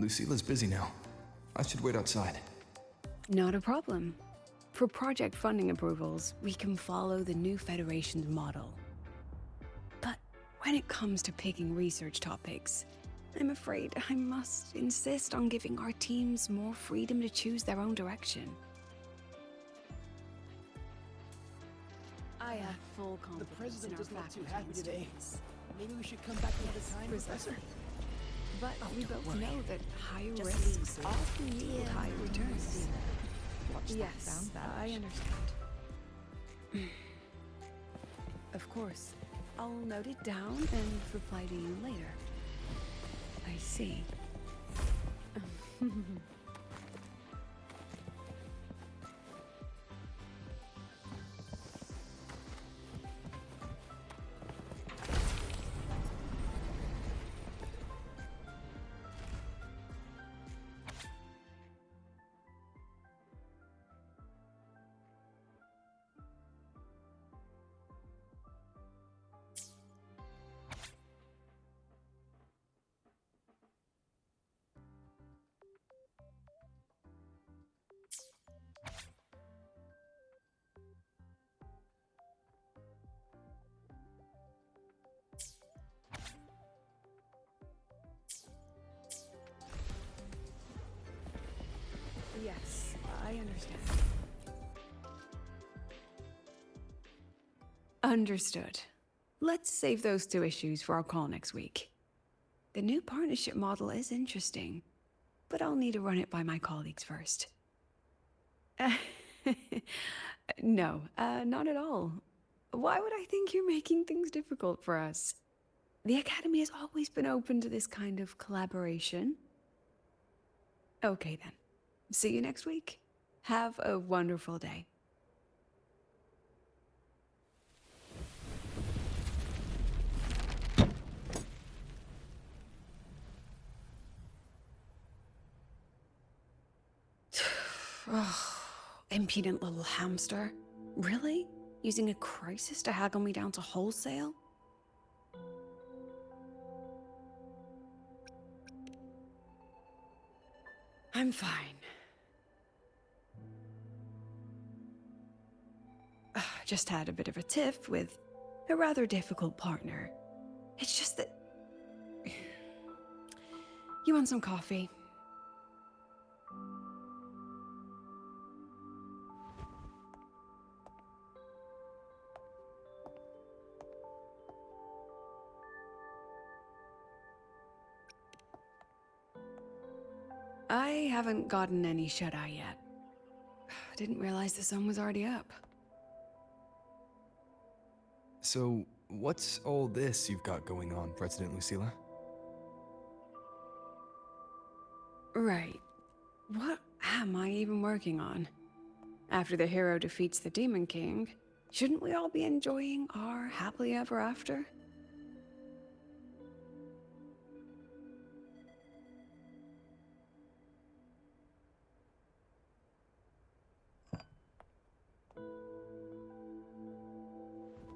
Lucila's busy now. I should wait outside. Not a problem. For project funding approvals, we can follow the new Federation's model. But when it comes to picking research topics, I'm afraid I must insist on giving our teams more freedom to choose their own direction. I have full The confidence in president our is not too faculty happy and today. students. Maybe we should come back another time, Precisely. Professor? But we don't both worry. know that higher Just risks leave, sir. often yield higher returns. Watch that Yes, sound I vanish. understand. Of course. I'll note it down and reply to you later. I see. Yes, I understand. Understood. Let's save those two issues for our call next week. The new partnership model is interesting, but I'll need to run it by my colleagues first. No, not at all. Why would I think you're making things difficult for us? The Academy has always been open to this kind of collaboration. Okay then. See you next week. Have a wonderful day. Ugh, impudent little hamster. Really? Using a crisis to haggle me down to wholesale? I'm fine. Just had a bit of a tiff with a rather difficult partner. It's just that... You want some coffee? I haven't gotten any shut-eye yet. Didn't realize the sun was already up. So, what's all this you've got going on, President Lucila? Right. What am I even working on? After the hero defeats the Demon King, shouldn't we all be enjoying our happily ever after?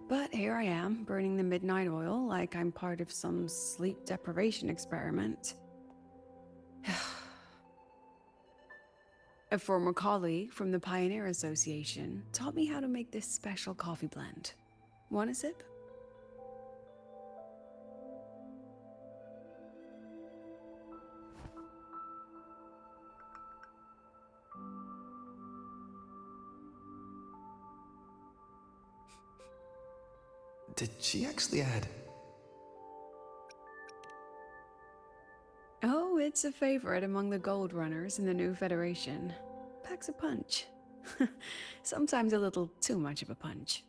But here I am, burning the midnight oil like I'm part of some sleep deprivation experiment. A former colleague from the Pioneer Association taught me how to make this special coffee blend. Want a sip? Did she actually add? Oh, it's a favorite among the gold runners in the new Federation. Packs a punch. Sometimes a little too much of a punch.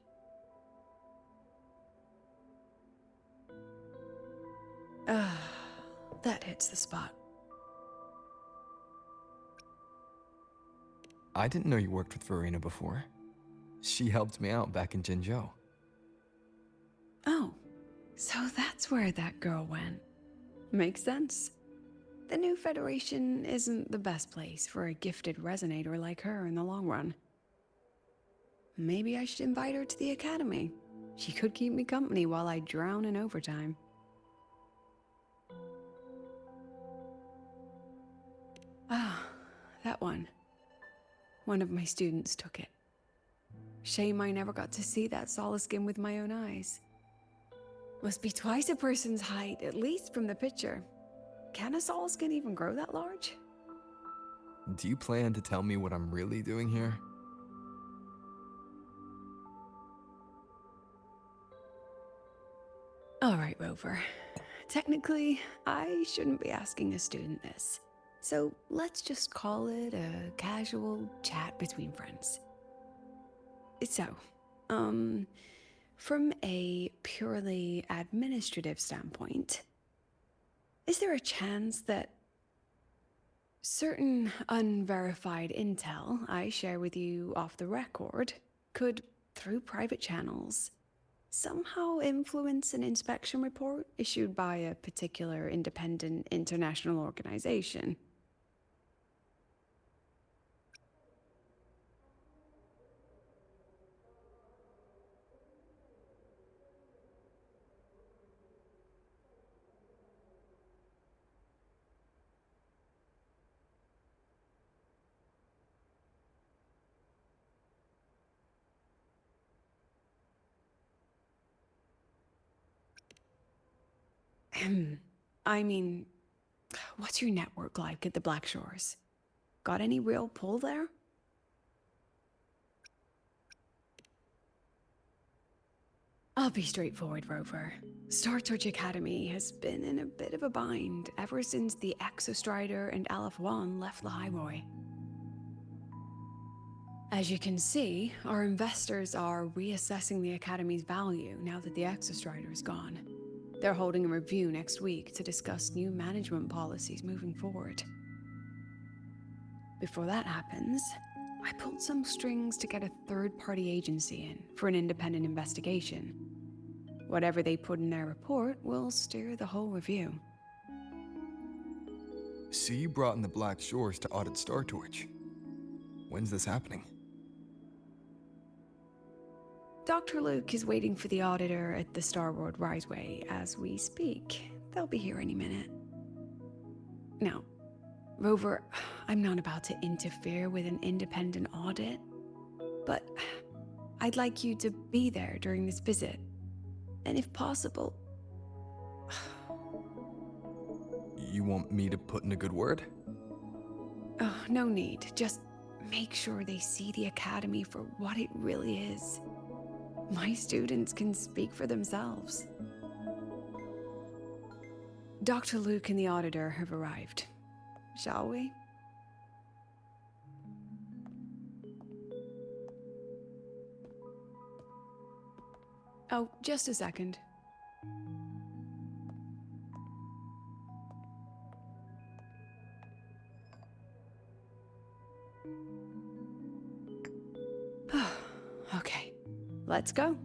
Ah, that hits the spot. I didn't know you worked with Verena before. She helped me out back in Jinzhou. Oh, so that's where that girl went. Makes sense. The new Federation isn't the best place for a gifted resonator like her in the long run. Maybe I should invite her to the Academy. She could keep me company while I drown in overtime. Ah, that one. One of my students took it. Shame I never got to see that solid skin with my own eyes. Must be twice a person's height, at least from the picture. Can a solid skin even grow that large? Do you plan to tell me what I'm really doing here? All right, Rover. Technically, I shouldn't be asking a student this. So let's just call it a casual chat between friends. So, from a purely administrative standpoint, is there a chance that certain unverified intel I share with you off the record could, through private channels, somehow influence an inspection report issued by a particular independent international organization? I mean, what's your network like at the Black Shores? Got any real pull there? I'll be straightforward, Rover. Star Torch Academy has been in a bit of a bind ever since the Exostrider and Aleph One left lahai. As you can see, our investors are reassessing the Academy's value now that the Exostrider is gone. They're holding a review next week to discuss new management policies moving forward. Before that happens, I pulled some strings to get a third-party agency in for an independent investigation. Whatever they put in their report will steer the whole review. So you brought in the Black Shores to audit Star Torch. When's this happening? Dr. Luke is waiting for the auditor at the Starboard Riseway as we speak. They'll be here any minute. Now, Rover, I'm not about to interfere with an independent audit, but I'd like you to be there during this visit. And if possible... You want me to put in a good word? Oh, no need. Just make sure they see the Academy for what it really is. My students can speak for themselves. Dr. Luke and the auditor have arrived. Shall we? Oh, just a second. Okay, let's go.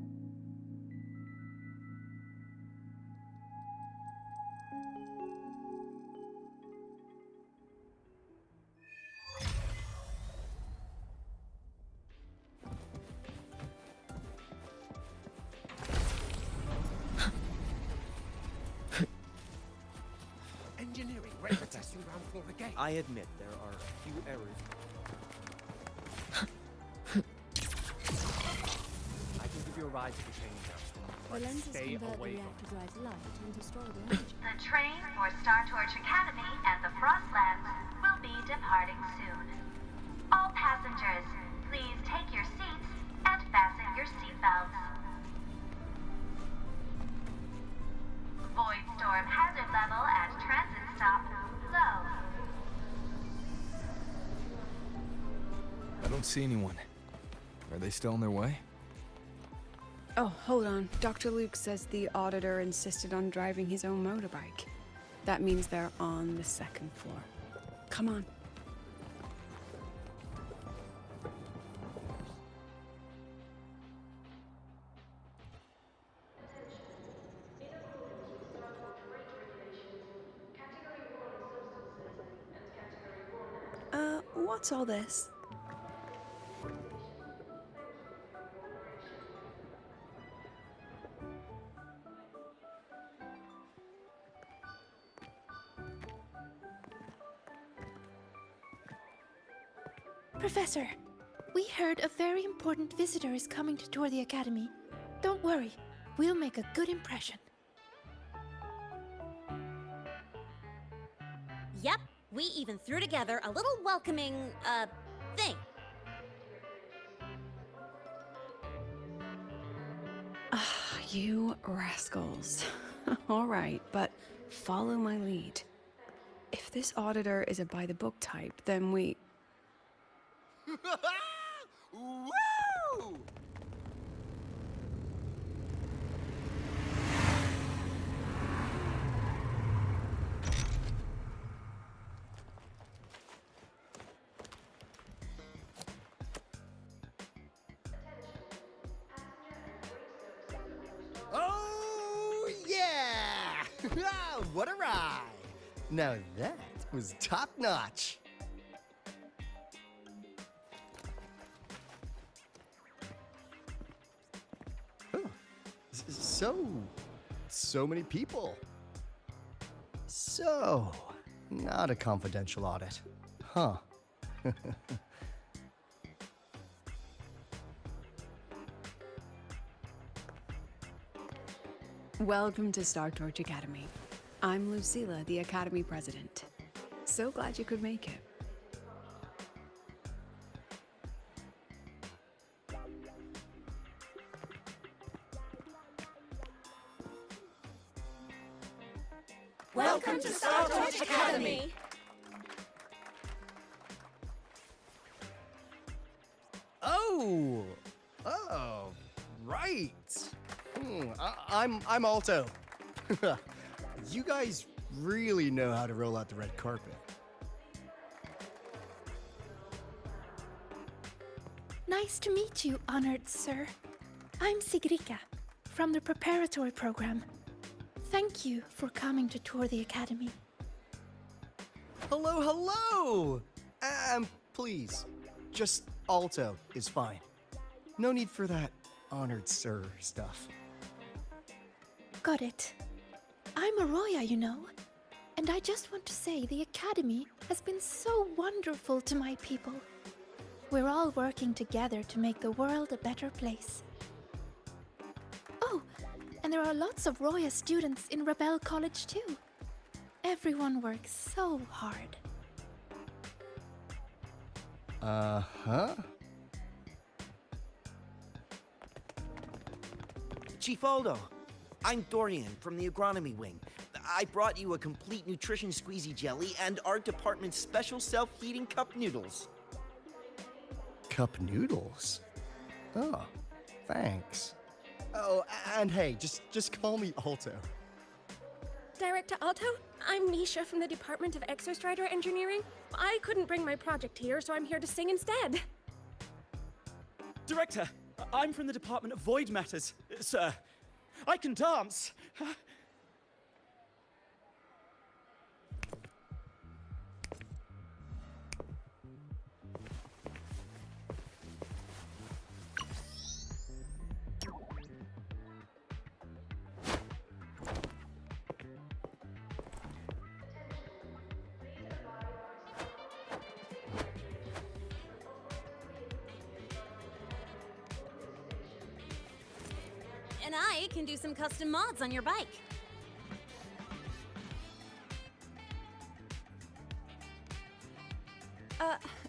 Engineering, ready for testing ground floor again. I admit there are a few errors. I can give you a ride to the training grounds, The but lenses stay convert the away from reactor drive's light into storable energy. The train for Star Torch Academy and the Frostlands will be departing soon. All passengers, please take your seats and fasten your seatbelts. Void storm hazard level at transit stop low. I don't see anyone. Are they still on their way? Oh, hold on. Dr. Luke says the auditor insisted on driving his own motorbike. That means they're on the second floor. Come on. What's all this? Professor, we heard a very important visitor is coming to tour the academy. Don't worry, we'll make a good impression. Yep, we even threw together a little welcoming, thing. You rascals. All right, but follow my lead. If this auditor is a by-the-book type, then we... Woo! Oh, yeah! What a ride! Now that was top-notch. Huh. So many people. So, not a confidential audit. Huh. Welcome to Star Torch Academy. I'm Lucilla, the Academy President. So glad you could make it. Welcome to Star Torch Academy! Oh, right. I'm Alto. You guys really know how to roll out the red carpet. Nice to meet you, honored sir. I'm Sigrika, from the preparatory program. Thank you for coming to tour the academy. Hello. Please, just Alto is fine. No need for that honored sir stuff. Got it. I'm Arroya, you know. And I just want to say the academy has been so wonderful to my people. We're all working together to make the world a better place. Oh, and there are lots of Roya students in Rebel College too. Everyone works so hard. Uh-huh. Chief Aldo, I'm Dorian from the agronomy wing. I brought you a complete nutrition squeezy jelly and our department's special self-heating cup noodles. Cup noodles? Oh, thanks. Oh, and hey, just call me Alto. Director Alto, I'm Misha from the Department of Exostrider Engineering. I couldn't bring my project here, so I'm here to sing instead. Director, I'm from the Department of Void Matters, sir. I can dance. And I can do some custom mods on your bike.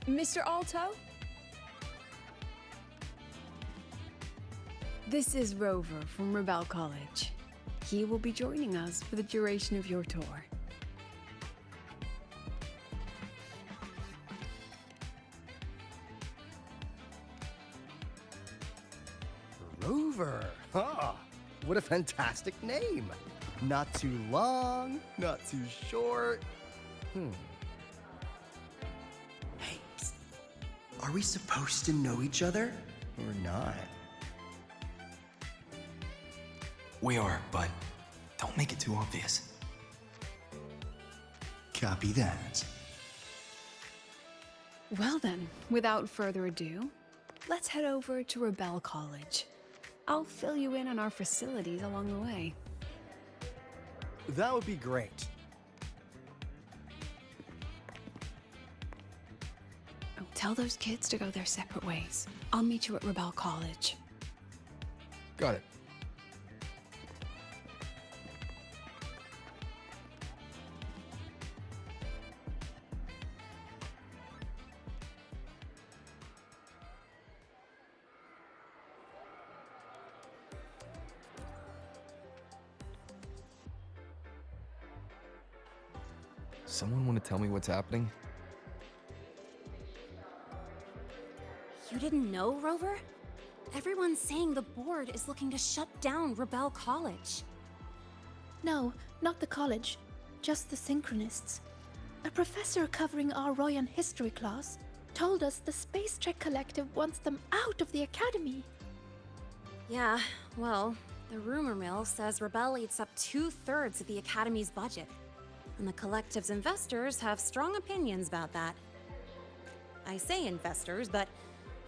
Mr. Alto? This is Rover from Rebel College. He will be joining us for the duration of your tour. Rover. Huh. What a fantastic name. Not too long, not too short. Hey, psst. Are we supposed to know each other or not? We are, but don't make it too obvious. Copy that. Well then, without further ado, let's head over to Rebel College. I'll fill you in on our facilities along the way. That would be great. Oh, Tell those kids to go their separate ways. I'll meet you at Rebel College. Got it. Someone want to tell me what's happening? You didn't know, Rover? Everyone's saying the board is looking to shut down Rebel College. No, not the college. Just the Synchronists. A professor covering our Royan history class told us the Space Trek Collective wants them out of the Academy. Yeah, well, the rumor mill says Rebel eats up 2/3 of the Academy's budget. And the Collective's investors have strong opinions about that. I say investors, but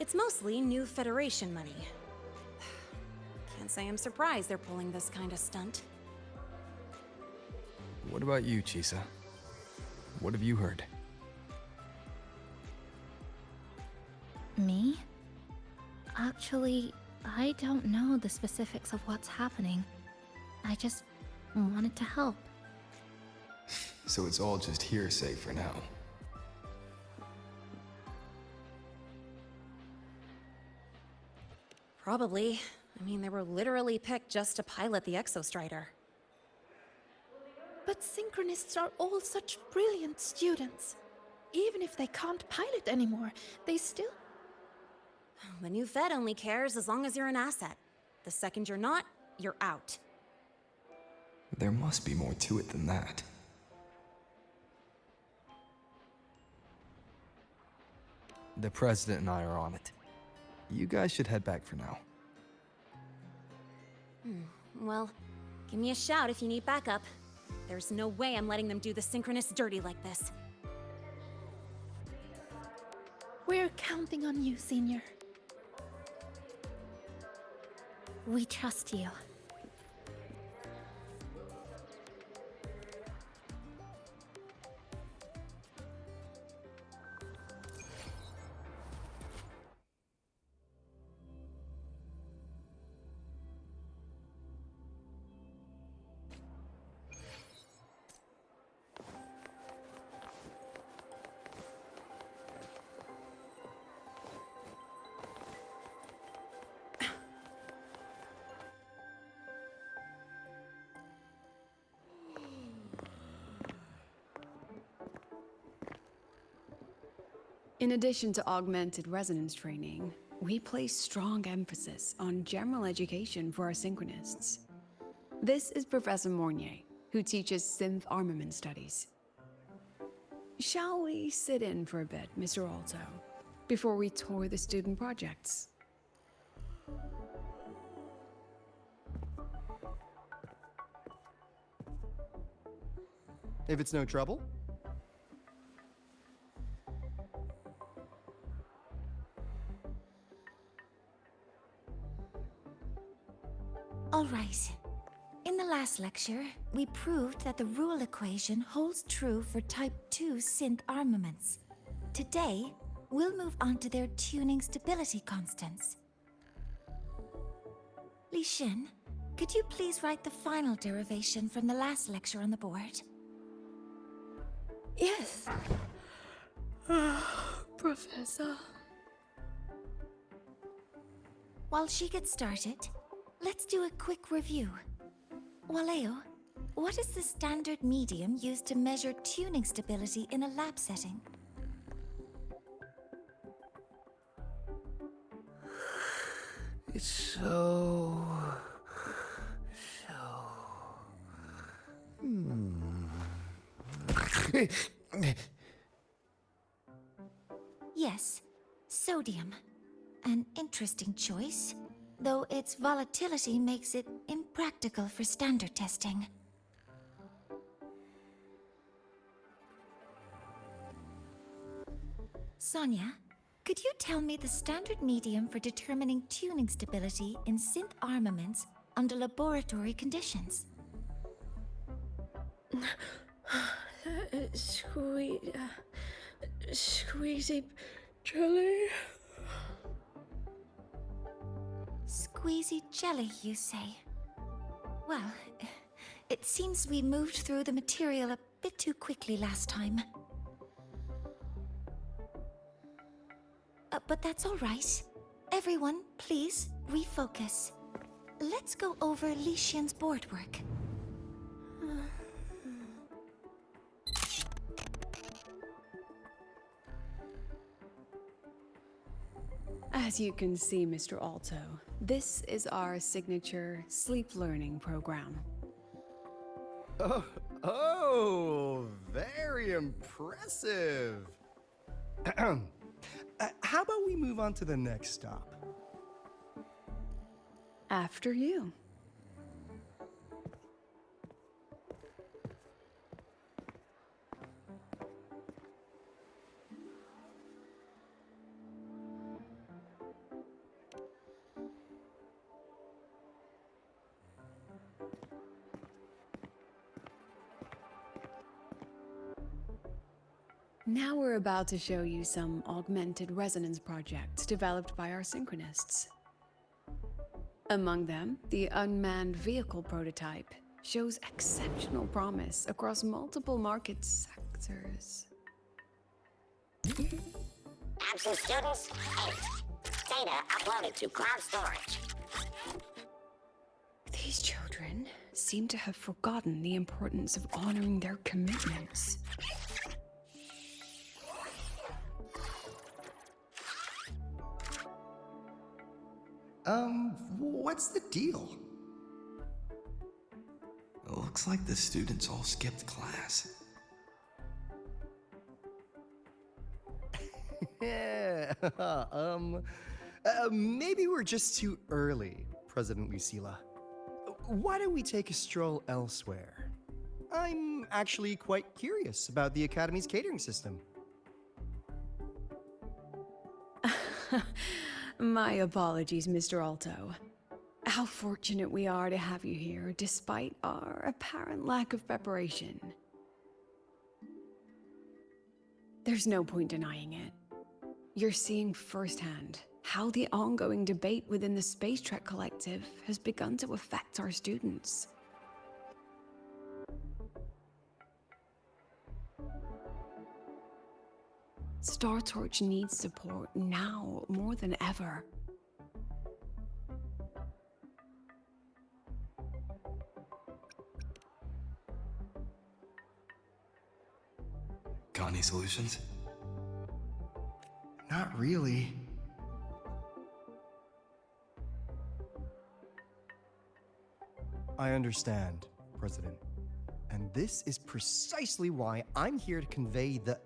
it's mostly new Federation money. Can't say I'm surprised they're pulling this kind of stunt. What about you, Chisa? What have you heard? Me? Actually, I don't know the specifics of what's happening. I just wanted to help. So it's all just hearsay for now. Probably. I mean, they were literally picked just to pilot the Exostrider. But Synchronists are all such brilliant students. Even if they can't pilot anymore, they still... The new Fed only cares as long as you're an asset. The second you're not, you're out. There must be more to it than that. The President and I are on it. You guys should head back for now. Well, give me a shout if you need backup. There's no way I'm letting them do the Synchronists dirty like this. We're counting on you, Senior. We trust you. In addition to augmented resonance training, we place strong emphasis on general education for our Synchronists. This is Professor Mornier, who teaches synth armament studies. Shall we sit in for a bit, Mr. Alto, before we tour the student projects? If it's no trouble. All right. In the last lecture, we proved that the rule equation holds true for Type 2 synth armaments. Today, we'll move on to their tuning stability constants. Li Xin, could you please write the final derivation from the last lecture on the board? Yes. Professor. While she gets started, let's do a quick review. Waleo, what is the standard medium used to measure tuning stability in a lab setting? It's so... Yes, sodium. An interesting choice, though its volatility makes it impractical for standard testing. Sonia, could you tell me the standard medium for determining tuning stability in synth armaments under laboratory conditions? Squeezy Jelly? Squeezy jelly, you say? Well, it seems we moved through the material a bit too quickly last time. But that's all right. Everyone, please, refocus. Let's go over Lycian's board work. As you can see, Mr. Alto, this is our signature sleep learning program. Oh, very impressive. How about we move on to the next stop? After you. Now we're about to show you some augmented resonance projects developed by our synchronists. Among them, the unmanned vehicle prototype shows exceptional promise across multiple market sectors. Absent students, 8. Data uploaded to cloud storage. These children seem to have forgotten the importance of honoring their commitments. What's the deal? It looks like the students all skipped class. Yeah, maybe we're just too early, President Lucilla. Why don't we take a stroll elsewhere? I'm actually quite curious about the Academy's catering system. My apologies, Mr. Alto. How fortunate we are to have you here, despite our apparent lack of preparation. There's no point denying it. You're seeing firsthand how the ongoing debate within the Space Trek Collective has begun to affect our students. Star Torch needs support now more than ever. Got any solutions? Not really. I understand, President. And this is precisely why I'm here to convey the...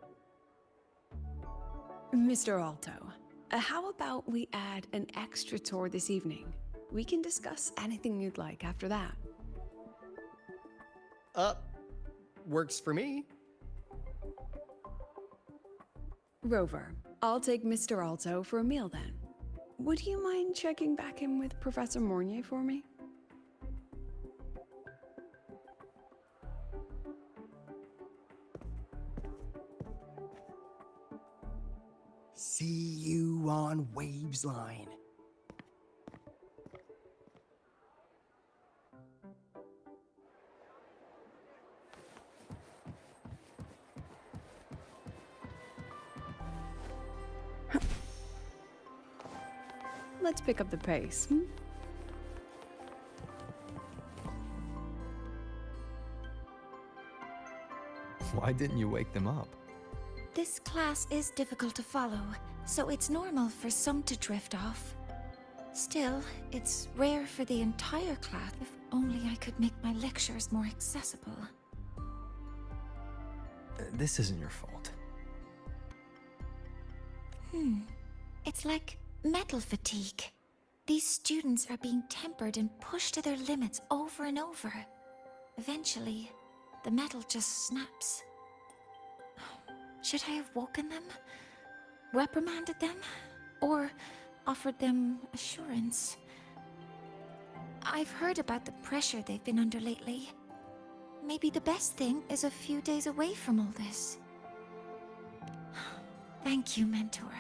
Mr. Alto, how about we add an extra tour this evening? We can discuss anything you'd like after that. Works for me. Rover, I'll take Mr. Alto for a meal then. Would you mind checking back in with Professor Mornier for me? See you on Waves Line. Let's pick up the pace, hmm? Why didn't you wake them up? This class is difficult to follow, so it's normal for some to drift off. Still, it's rare for the entire class. If only I could make my lectures more accessible. This isn't your fault. It's like metal fatigue. These students are being tempered and pushed to their limits over and over. Eventually, the metal just snaps. Should I have woken them? Reprimanded them? Or offered them assurance? I've heard about the pressure they've been under lately. Maybe the best thing is a few days away from all this. Thank you, Mentor.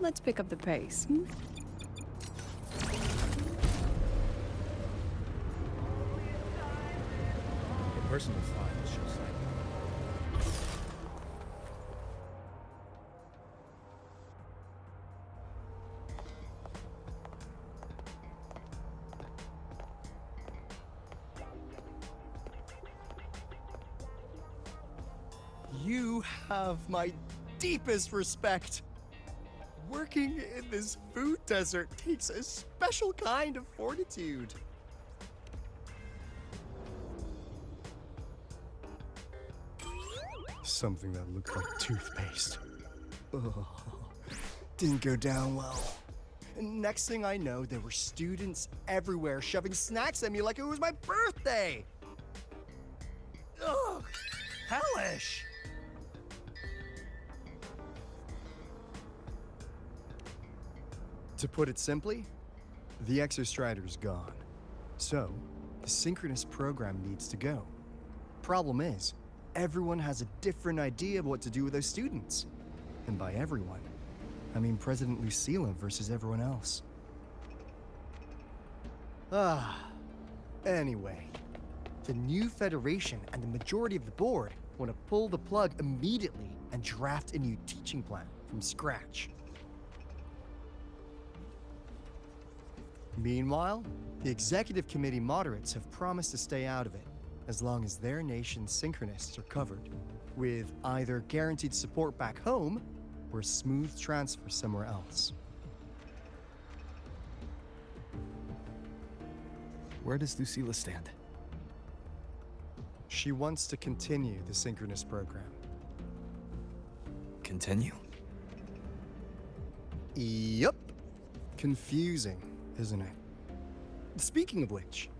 Let's pick up the pace. Hmm? Your personal files show sign. You have my deepest respect. Working in this food desert takes a special kind of fortitude. Something that looked like toothpaste. Ugh. Didn't go down well. And next thing I know, there were students everywhere shoving snacks at me like it was my birthday. Ugh, hellish. To put it simply, the Exostrider's gone. So, the synchronous program needs to go. Problem is, everyone has a different idea of what to do with those students. And by everyone, I mean President Lucilla versus everyone else. Anyway, the new Federation and the majority of the board want to pull the plug immediately and draft a new teaching plan from scratch. Meanwhile, the executive committee moderates have promised to stay out of it, as long as their nation's synchronists are covered, with either guaranteed support back home or a smooth transfer somewhere else. Where does Lucilla stand? She wants to continue the synchronous program. Continue? Yup. Confusing, isn't it? Speaking of which,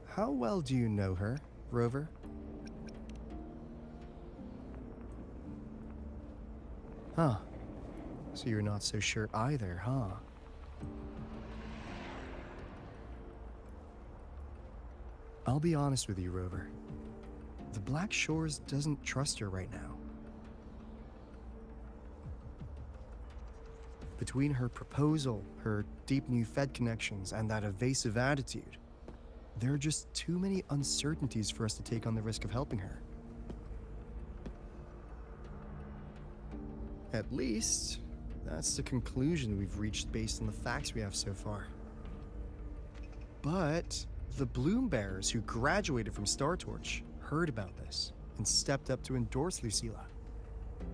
how well do you know her, Rover? Huh. So you're not so sure either, huh? I'll be honest with you, Rover. The Black Shores doesn't trust her right now. Between her proposal, her deep new Fed connections, and that evasive attitude, there are just too many uncertainties for us to take on the risk of helping her. At least, that's the conclusion we've reached based on the facts we have so far. But the Bloom Bearers who graduated from Star Torch heard about this and stepped up to endorse Lucilla.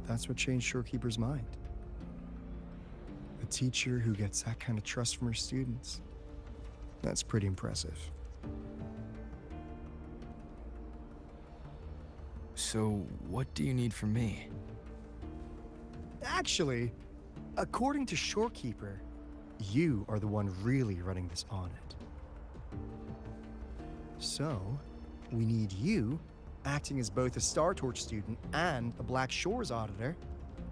That's what changed Shorekeeper's mind. A teacher who gets that kind of trust from her students. That's pretty impressive. So, what do you need from me? Actually, according to Shorekeeper, you are the one really running this audit. So, we need you, acting as both a Star Torch student and a Black Shores auditor,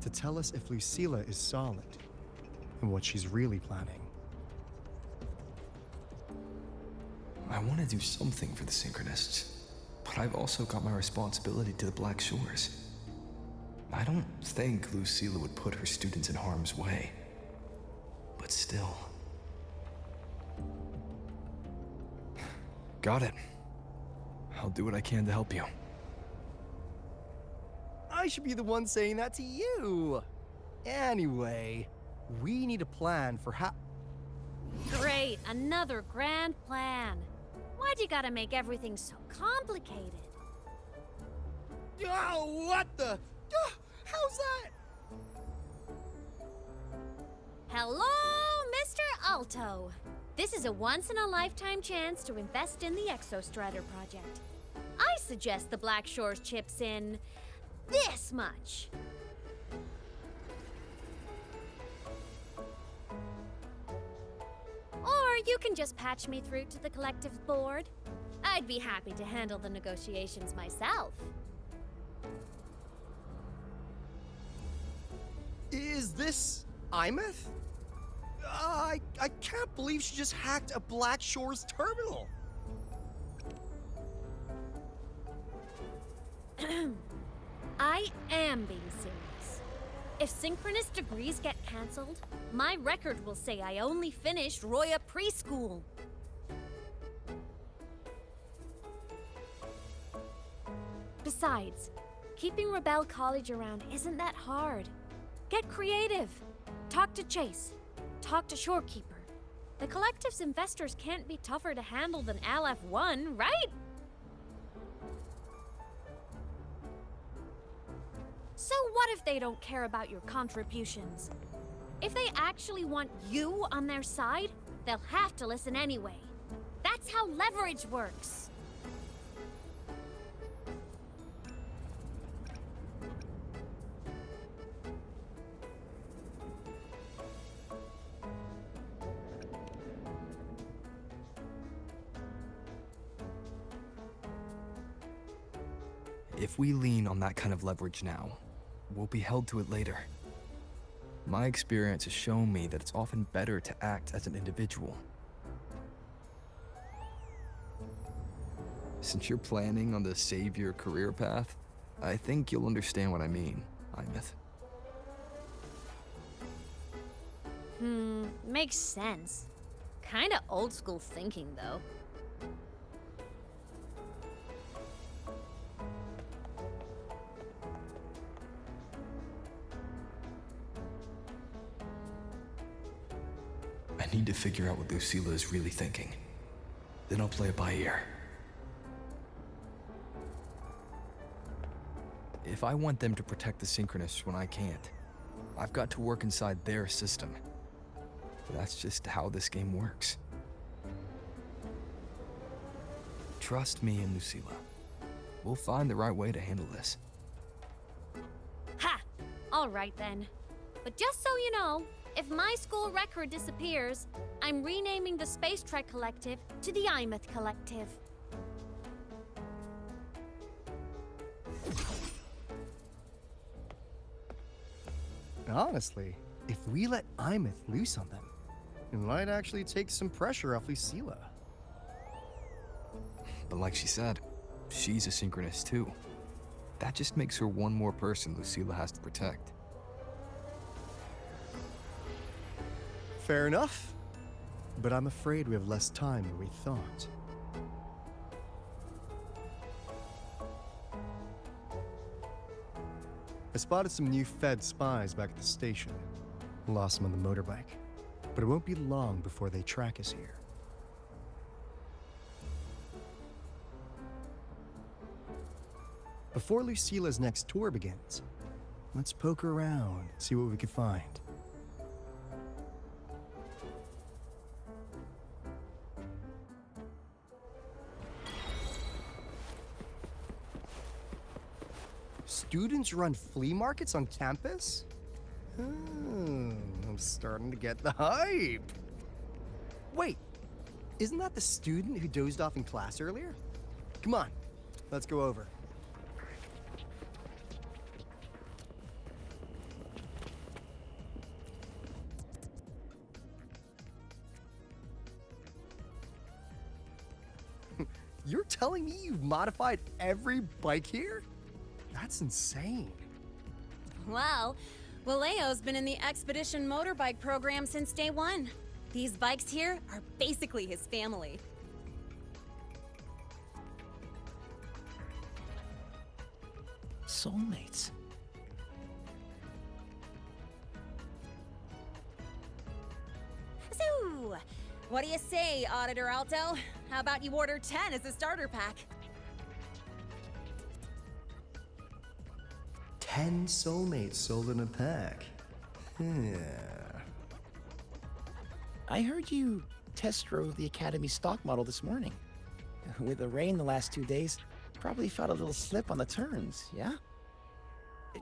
to tell us if Lucilla is solid and what she's really planning. I want to do something for the Synchronists, but I've also got my responsibility to the Black Shores. I don't think Lucilla would put her students in harm's way, but still. Got it. I'll do what I can to help you. I should be the one saying that to you. Anyway, we need a plan for how... Great, another grand plan. Why'd you gotta make everything so complicated? Oh, what the... how's that? Hello, Mr. Alto. This is a once-in-a-lifetime chance to invest in the Exostrider project. I suggest the Black Shores chips in this much. Or you can just patch me through to the collective board. I'd be happy to handle the negotiations myself. Is this Imeth? I can't believe she just hacked a Black Shores terminal. I am being serious. If synchronous degrees get cancelled, my record will say I only finished Roya preschool. Besides, keeping Rebel College around isn't that hard. Get creative. Talk to Chase. Talk to Shorekeeper. The Collective's investors can't be tougher to handle than LF1, right? So what if they don't care about your contributions? If they actually want you on their side, they'll have to listen anyway. That's how leverage works. If we lean on that kind of leverage now, we'll be held to it later. My experience has shown me that it's often better to act as an individual. Since you're planning on the savior career path, I think you'll understand what I mean, Imeth. Makes sense. Kinda old school thinking, though. I need to figure out what Lucilla is really thinking. Then I'll play it by ear. If I want them to protect the Synchronists when I can't, I've got to work inside their system. That's just how this game works. Trust me and Lucilla. We'll find the right way to handle this. Ha! Alright then. But just so you know, if my school record disappears, I'm renaming the Space Trek Collective to the Imeth Collective. Honestly, if we let Imeth loose on them, it might actually take some pressure off Lucilla. But like she said, she's a synchronist too. That just makes her one more person Lucilla has to protect. Fair enough. But I'm afraid we have less time than we thought. I spotted some new Fed spies back at the station. Lost them on the motorbike. But it won't be long before they track us here. Before Lucilla's next tour begins, let's poke around, see what we can find. Students run flea markets on campus? I'm starting to get the hype. Wait, isn't that the student who dozed off in class earlier? Come on, let's go over. You're telling me you've modified every bike here? That's insane. Well, Waleo's been in the Expedition motorbike program since day one. These bikes here are basically his family. Soulmates. So, what do you say, Auditor Alto? How about you order 10 as a starter pack? 10 soulmates sold in a pack. Yeah. I heard you test drove the Academy stock model this morning. With the rain the last 2 days, probably felt a little slip on the turns, yeah?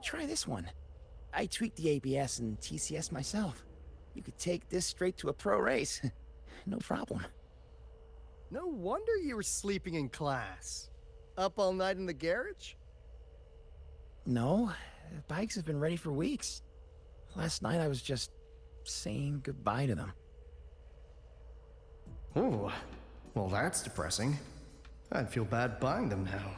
Try this one. I tweaked the ABS and TCS myself. You could take this straight to a pro race. No problem. No wonder you were sleeping in class. Up all night in the garage? No, bikes have been ready for weeks. Last night I was just saying goodbye to them. Oh, well that's depressing. I'd feel bad buying them now.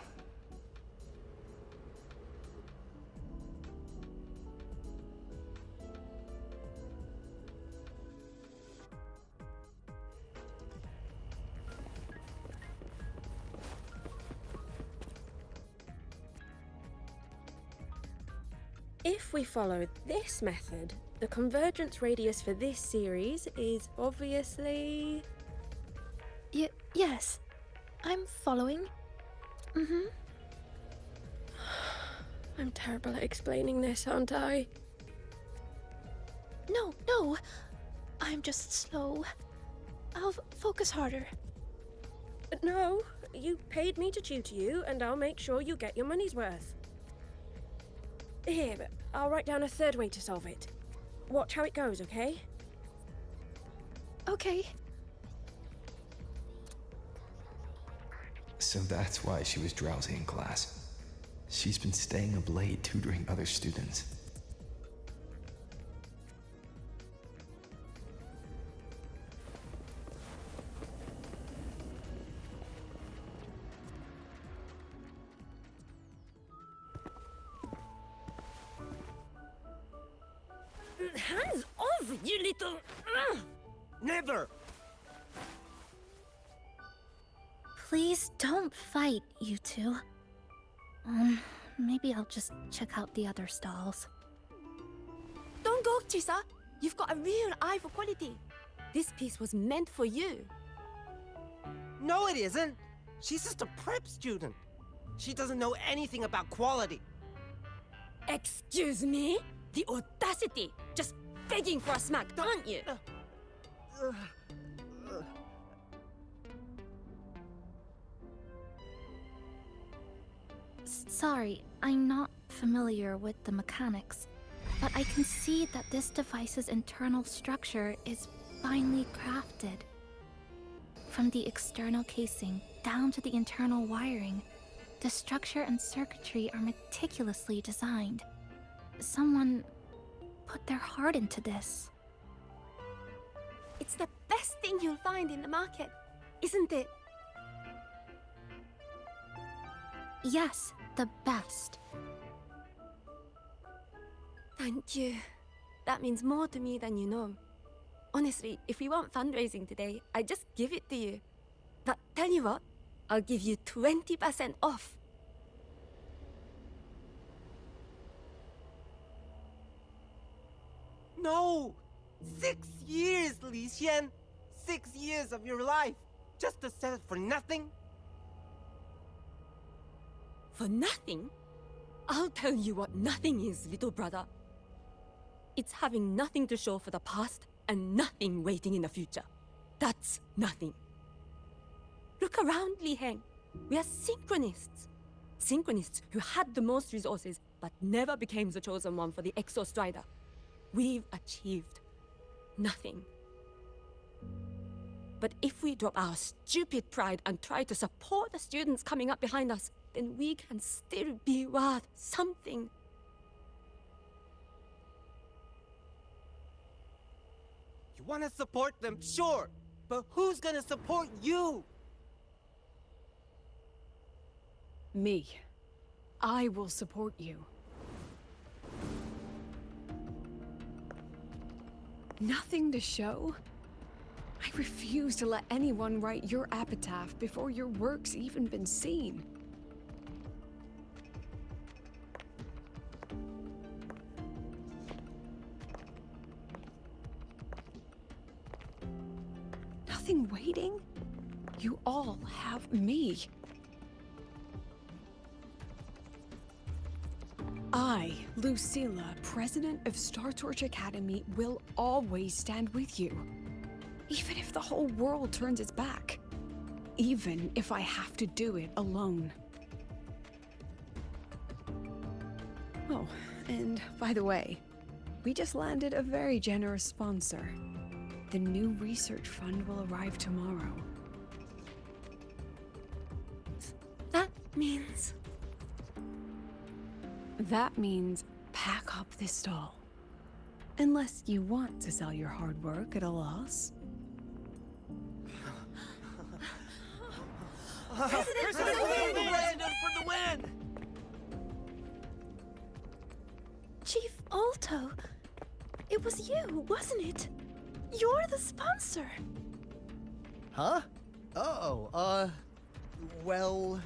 If we follow this method, the convergence radius for this series is obviously... Yes. I'm following. Mm-hmm. I'm terrible at explaining this, aren't I? No. I'm just slow. I'll focus harder. No, you paid me to tutor you, and I'll make sure you get your money's worth. Here, I'll write down a third way to solve it. Watch how it goes, okay? Okay. So that's why she was drowsy in class. She's been staying up late tutoring other students. Hands off, you little... Never! Please don't fight, you two. Maybe I'll just check out the other stalls. Don't go, Chisa. You've got a real eye for quality. This piece was meant for you. No, it isn't. She's just a prep student. She doesn't know anything about quality. Excuse me? The audacity! Just begging for a smack, aren't you? Sorry, I'm not familiar with the mechanics, but I can see that this device's internal structure is finely crafted. From the external casing down to the internal wiring, the structure and circuitry are meticulously designed. Someone put their heart into this. It's the best thing you'll find in the market, isn't it? Yes, the best. Thank you. That means more to me than you know. Honestly, if we weren't fundraising today, I'd just give it to you. But tell you what, I'll give you 20% off. No! 6 years, Li Xian! 6 years of your life! Just to sell it for nothing? For nothing? I'll tell you what nothing is, little brother. It's having nothing to show for the past and nothing waiting in the future. That's nothing. Look around, Li Heng. We are synchronists. Synchronists who had the most resources but never became the chosen one for the Exo Strider. We've achieved nothing. But if we drop our stupid pride and try to support the students coming up behind us, then we can still be worth something. You want to support them, sure, but who's gonna support you? Me. I will support you. Nothing to show? I refuse to let anyone write your epitaph before your work's even been seen. Nothing waiting? You all have me. I, Lucilla, president of Star Torch Academy, will always stand with you. Even if the whole world turns its back. Even if I have to do it alone. Oh, and by the way, we just landed a very generous sponsor. The new research fund will arrive tomorrow. That means... That means pack up this stall. Unless you want to sell your hard work at a loss. President for the win! Chief Alto, it was you, wasn't it? You're the sponsor. Huh? Oh, well...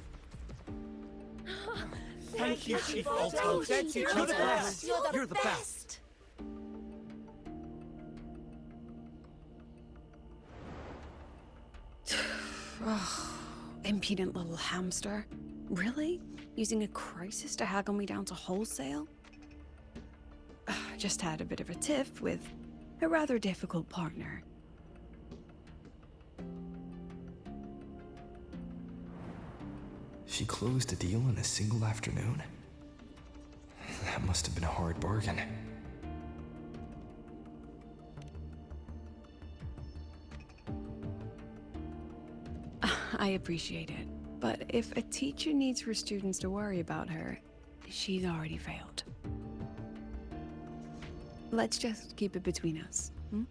Thank you, Chief Alto. Thank you, You're the Chief best. Alto. You're the best. Ugh, impudent little hamster. Really? Using a crisis to haggle me down to wholesale? Just had a bit of a tiff with a rather difficult partner. She closed a deal in a single afternoon? That must have been a hard bargain. I appreciate it, but if a teacher needs her students to worry about her, she's already failed. Let's just keep it between us, hmm?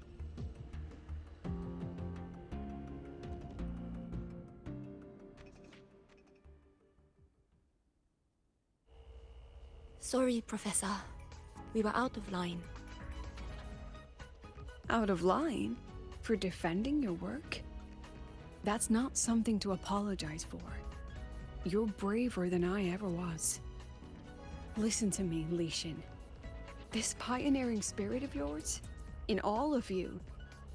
Sorry, Professor. We were out of line. Out of line? For defending your work? That's not something to apologize for. You're braver than I ever was. Listen to me, Li Xin. This pioneering spirit of yours, in all of you,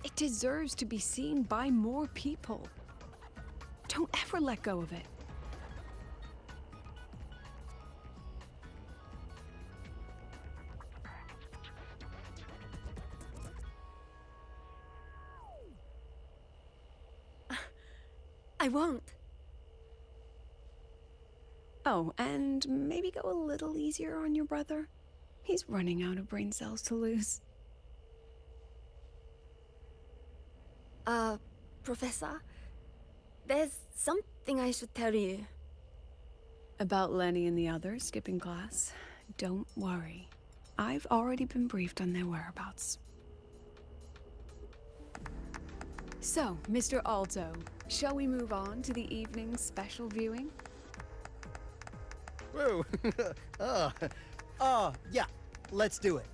it deserves to be seen by more people. Don't ever let go of it. I won't. Oh, and maybe go a little easier on your brother. He's running out of brain cells to lose. Professor, there's something I should tell you. About Lenny and the others skipping class? Don't worry. I've already been briefed on their whereabouts. So, Mr. Alto, shall we move on to the evening's special viewing? Whoa. Yeah, let's do it.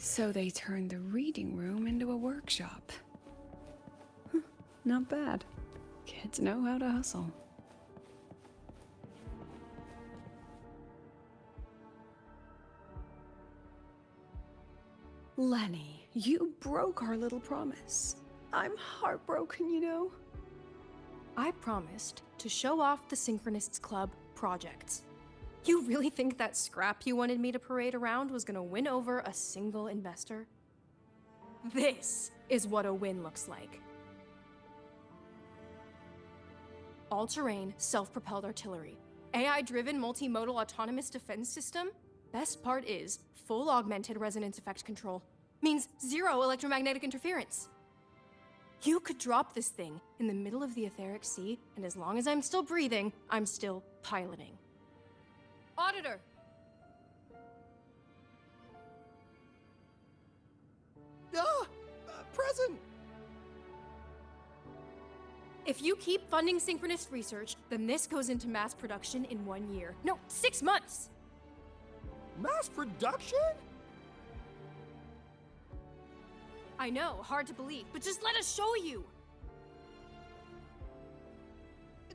So they turned the reading room into a workshop. Not bad. Kids know how to hustle. Lenny, you broke our little promise. I'm heartbroken, you know. I promised to show off the Synchronists Club projects. You really think that scrap you wanted me to parade around was gonna win over a single investor? This is what a win looks like. All-terrain, self-propelled artillery. AI-driven multimodal autonomous defense system? Best part is, full augmented resonance effect control. Means zero electromagnetic interference. You could drop this thing in the middle of the etheric sea, and as long as I'm still breathing, I'm still piloting. Auditor! Present! If you keep funding synchronist research, then this goes into mass production in 1 year. No, 6 months! Mass production? I know, hard to believe, but just let us show you!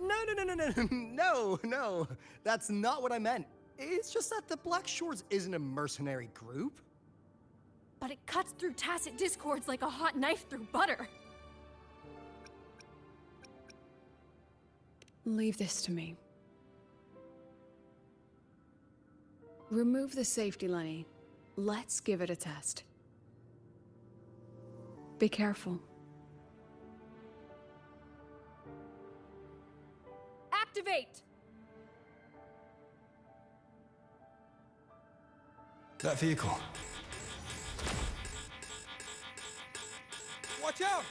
No. That's not what I meant. It's just that the Black Shores isn't a mercenary group. But it cuts through tacit discords like a hot knife through butter. Leave this to me. Remove the safety, Lenny. Let's give it a test. be careful. Activate! That vehicle. Watch out!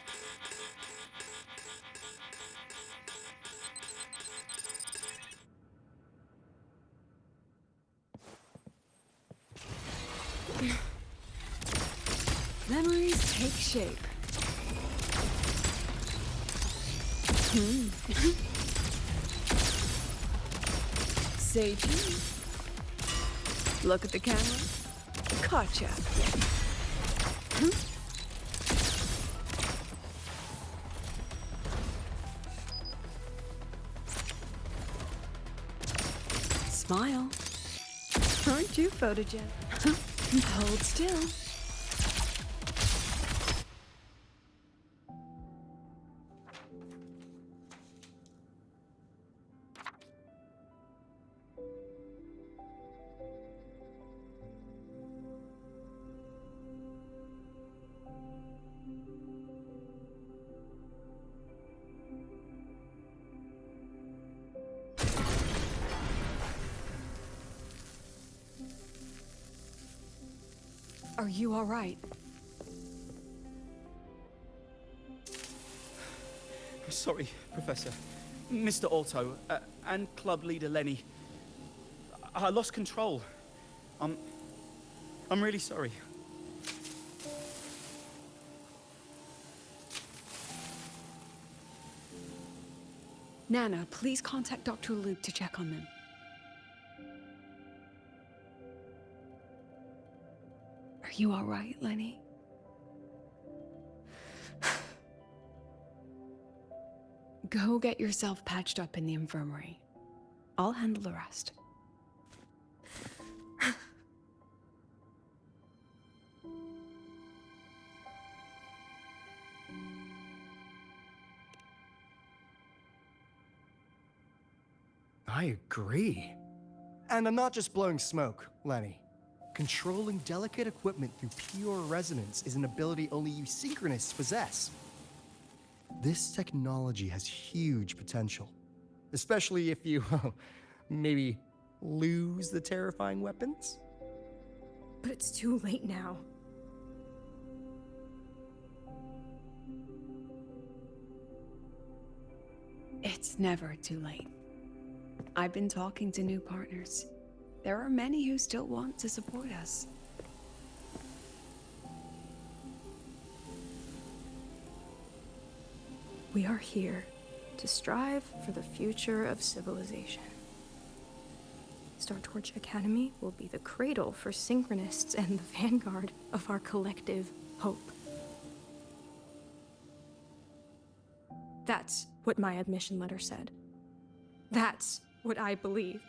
Memories take shape. Say cheese. Look at the camera. Gotcha. Smile. Aren't you photogenic? Hold still. Are you all right? Sorry, Professor. Mr. Alto, and club leader Lenny. I lost control. I'm really sorry. Nana, please contact Dr. Luke to check on them. Are you all right, Lenny? Go get yourself patched up in the infirmary. I'll handle the rest. I agree. And I'm not just blowing smoke, Lenny. Controlling delicate equipment through pure resonance is an ability only you synchronists possess. This technology has huge potential, especially if you, maybe lose the terrifying weapons? But it's too late now. It's never too late. I've been talking to new partners. There are many who still want to support us. We are here to strive for the future of civilization. Star Torch Academy will be the cradle for synchronists and the vanguard of our collective hope. That's what my admission letter said. That's what I believed.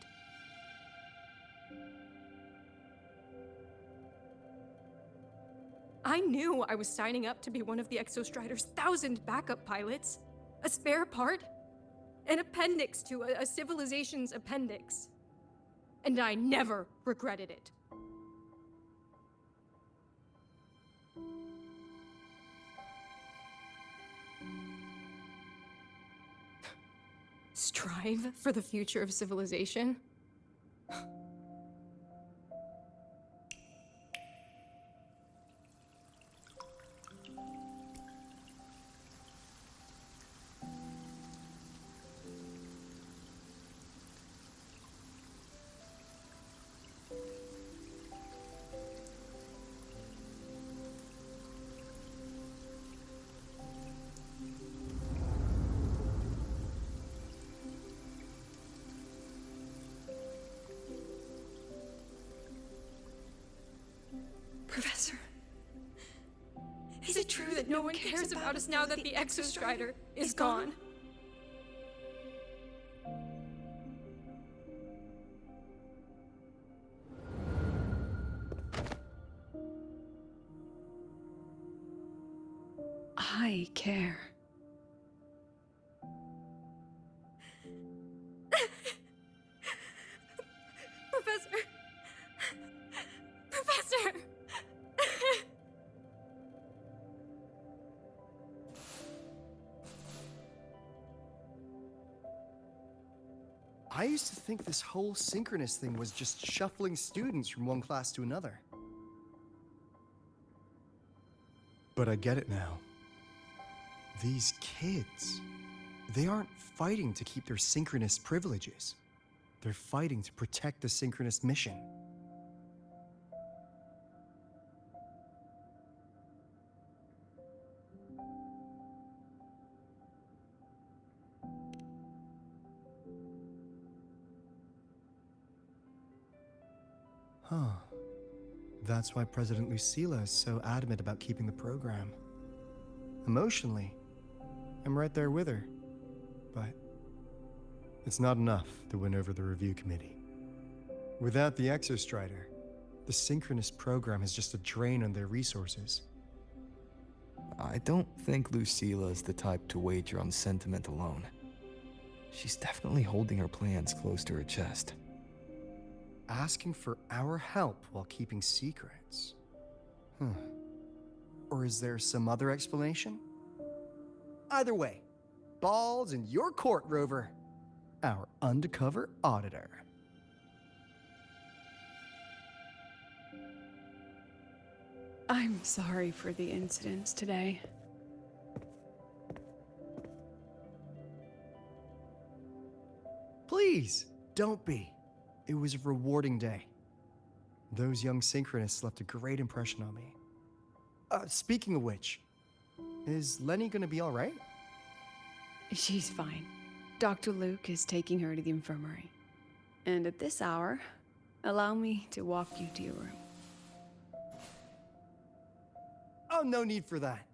I knew I was signing up to be one of the Exostrider's 1,000 backup pilots. A spare part. An appendix to a civilization's appendix. And I never regretted it. Strive for the future of civilization? Professor, is it true that no one cares about us now that the Exostrider is gone? I care. Professor! Professor! I used to think this whole synchronous thing was just shuffling students from one class to another. But I get it now. These kids, they aren't fighting to keep their synchronous privileges. They're fighting to protect the synchronous mission. Huh. That's why President Lucilla is so adamant about keeping the program. Emotionally, I'm right there with her. But it's not enough to win over the review committee. Without the Exostrider, the synchronous program is just a drain on their resources. I don't think Lucilla is the type to wager on sentiment alone. She's definitely holding her plans close to her chest. Asking for our help while keeping secrets. Or is there some other explanation? Either way, ball's in your court, Rover. Our undercover auditor. I'm sorry for the incidents today. Please, don't be. It was a rewarding day. Those young synchronists left a great impression on me. Speaking of which, is Lenny gonna be all right? She's fine. Dr. Luke is taking her to the infirmary. And at this hour, allow me to walk you to your room. Oh, no need for that.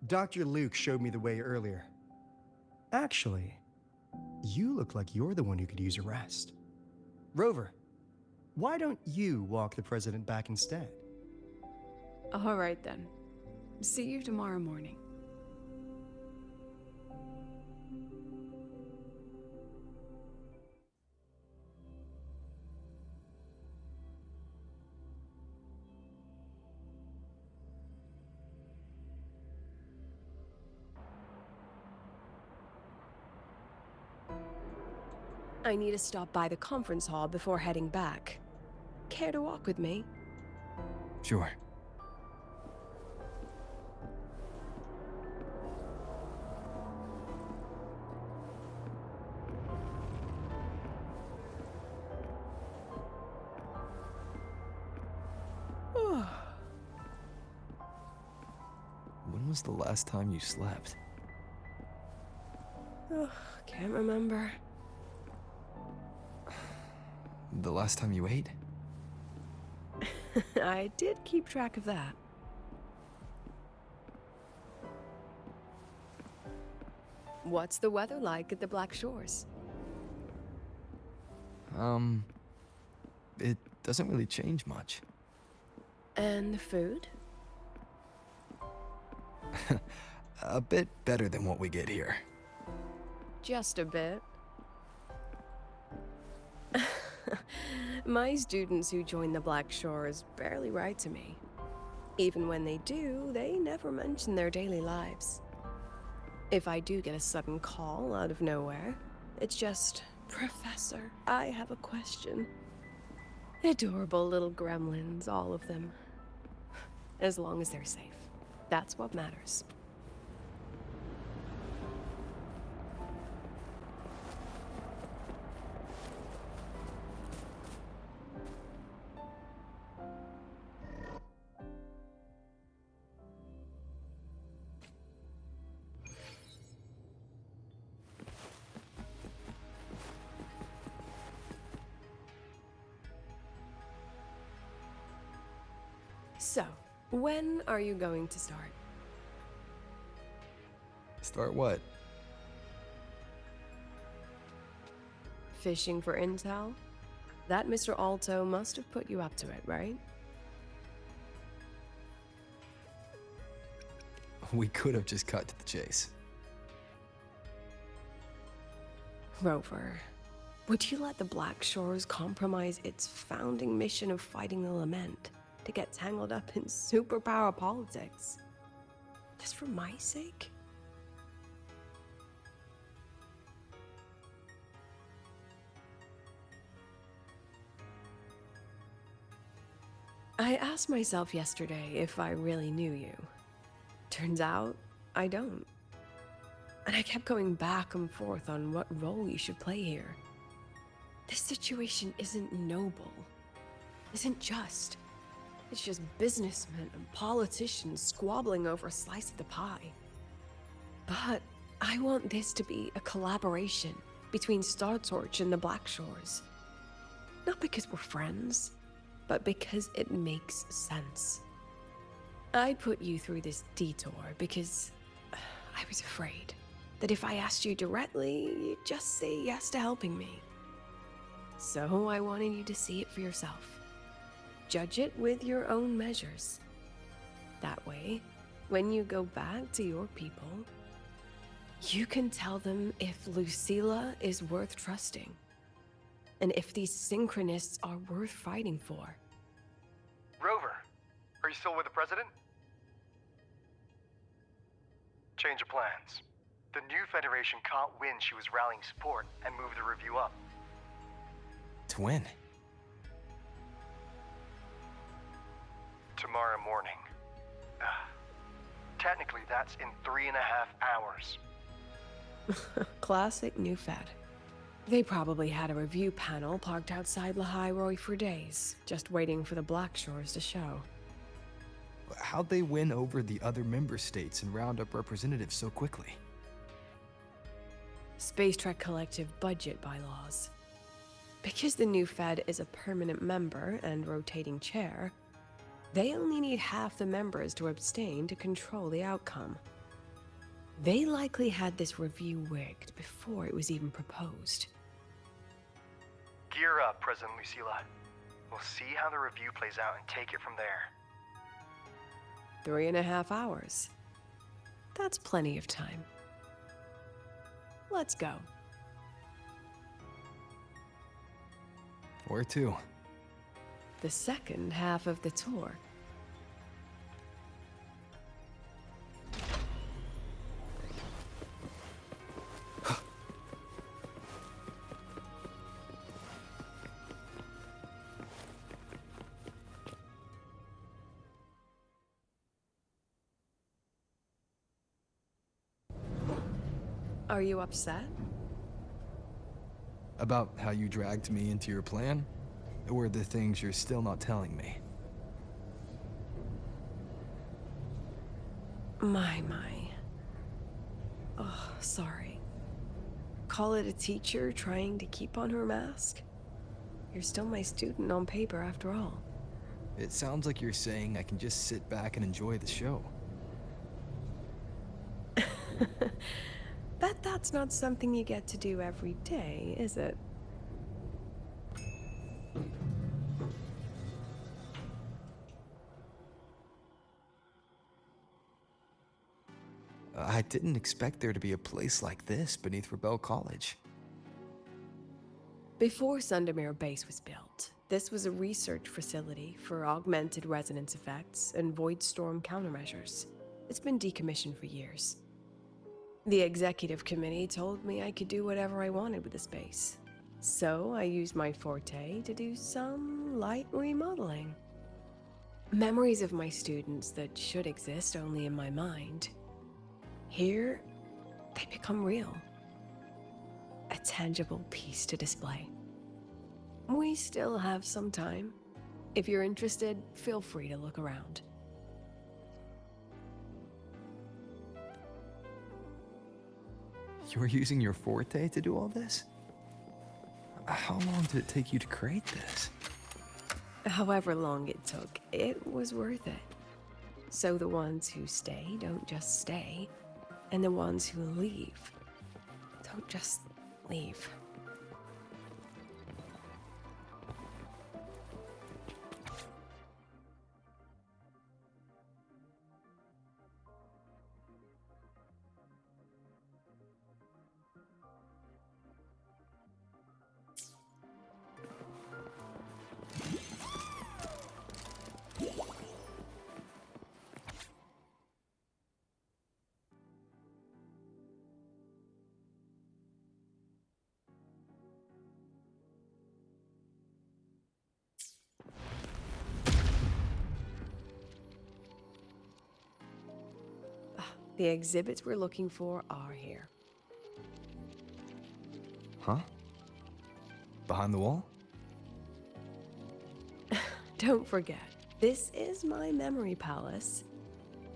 Dr. Luke showed me the way earlier. Actually, you look like you're the one who could use a rest. Rover, why don't you walk the president back instead? All right then. See you tomorrow morning. I need to stop by the conference hall before heading back. Care to walk with me? Sure. When was the last time you slept? Can't remember. The last time you ate? I did keep track of that. What's the weather like at the Black Shores? It doesn't really change much. And the food? A bit better than what we get here. Just a bit. My students who join the Black Shores barely write to me. Even when they do, they never mention their daily lives. If I do get a sudden call out of nowhere, it's just, "Professor, I have a question." Adorable little gremlins, all of them. As long as they're safe. That's what matters. So, when are you going to start? Start what? Fishing for intel? That Mr. Alto must have put you up to it, right? We could have just cut to the chase. Rover, would you let the Black Shores compromise its founding mission of fighting the Lament to get tangled up in superpower politics? Just for my sake? I asked myself yesterday if I really knew you. Turns out, I don't. And I kept going back and forth on what role you should play here. This situation isn't noble, isn't just. It's just businessmen and politicians squabbling over a slice of the pie. But I want this to be a collaboration between Star Torch and the Black Shores. Not because we're friends, but because it makes sense. I put you through this detour because I was afraid that if I asked you directly, you'd just say yes to helping me. So I wanted you to see it for yourself. Judge it with your own measures. That way, when you go back to your people, you can tell them if Lucilla is worth trusting, and if these synchronists are worth fighting for. Rover, are you still with the president? Change of plans. The new Federation caught wind she was rallying support and moved the review up. To when? Tomorrow morning. Technically, that's in 3.5 hours. Classic New Fed. They probably had a review panel parked outside Lahai for days, just waiting for the Black Shores to show. How'd they win over the other member states and round up representatives so quickly? Space Trek Collective budget bylaws. Because the new Fed is a permanent member and rotating chair, they only need half the members to abstain to control the outcome. They likely had this review rigged before it was even proposed. Gear up, President Lucilla. We'll see how the review plays out and take it from there. 3.5 hours. That's plenty of time. Let's go. Where to? The second half of the tour. Are you upset? About how you dragged me into your plan? Or the things you're still not telling me? My. Oh, sorry. Call it a teacher trying to keep on her mask? You're still my student on paper after all. It sounds like you're saying I can just sit back and enjoy the show. Bet that's not something you get to do every day, is it? I didn't expect there to be a place like this beneath Rebel College. Before Sundermere Base was built, this was a research facility for augmented resonance effects and void storm countermeasures. It's been decommissioned for years. The executive committee told me I could do whatever I wanted with the space. So I used my forte to do some light remodeling. Memories of my students that should exist only in my mind. Here, they become real. A tangible piece to display. We still have some time. If you're interested, feel free to look around. You're using your forte to do all this? How long did it take you to create this? However long it took, it was worth it. So the ones who stay don't just stay, and the ones who leave don't just leave. The exhibits we're looking for are here. Huh? Behind the wall? Don't forget, this is my memory palace.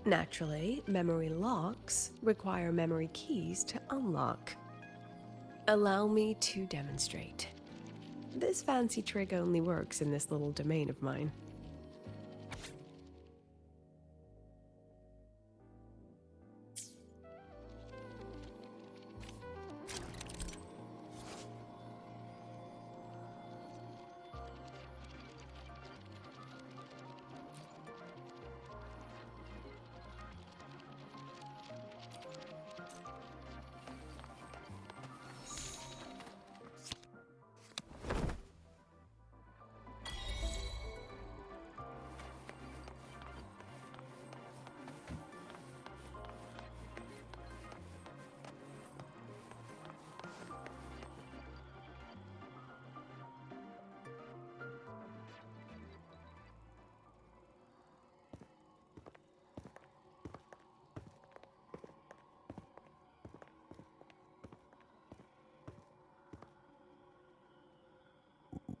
Naturally, memory locks require memory keys to unlock. Allow me to demonstrate. This fancy trick only works in this little domain of mine.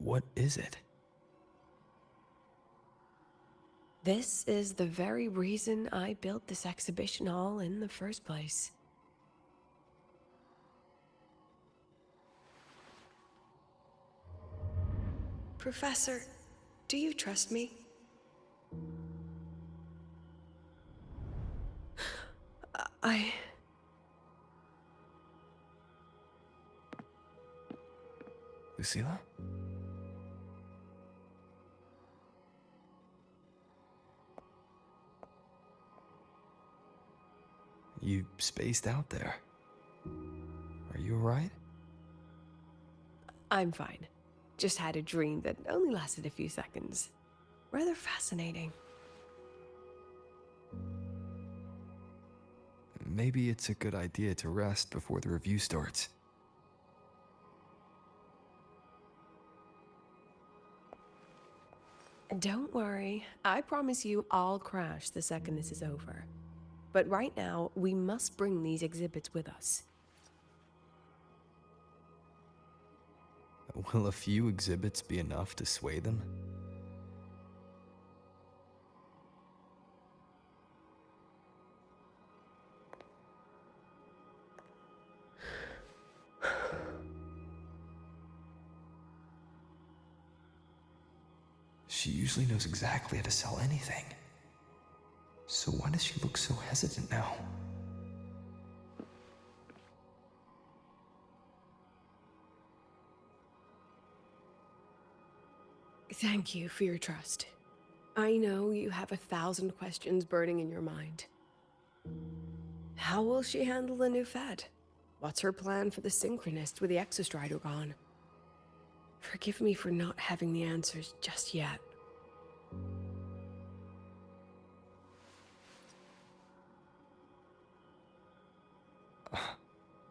What is it? This is the very reason I built this exhibition hall in the first place. Professor, do you trust me? Lucilla? You spaced out there. Are you alright? I'm fine. Just had a dream that only lasted a few seconds. Rather fascinating. Maybe it's a good idea to rest before the review starts. Don't worry. I promise you I'll crash the second this is over. But right now, we must bring these exhibits with us. Will a few exhibits be enough to sway them? She usually knows exactly how to sell anything. So why does she look so hesitant now? Thank you for your trust. I know you have 1,000 questions burning in your mind. How will she handle the new Fed? What's her plan for the Synchronist with the Exostrider gone? Forgive me for not having the answers just yet.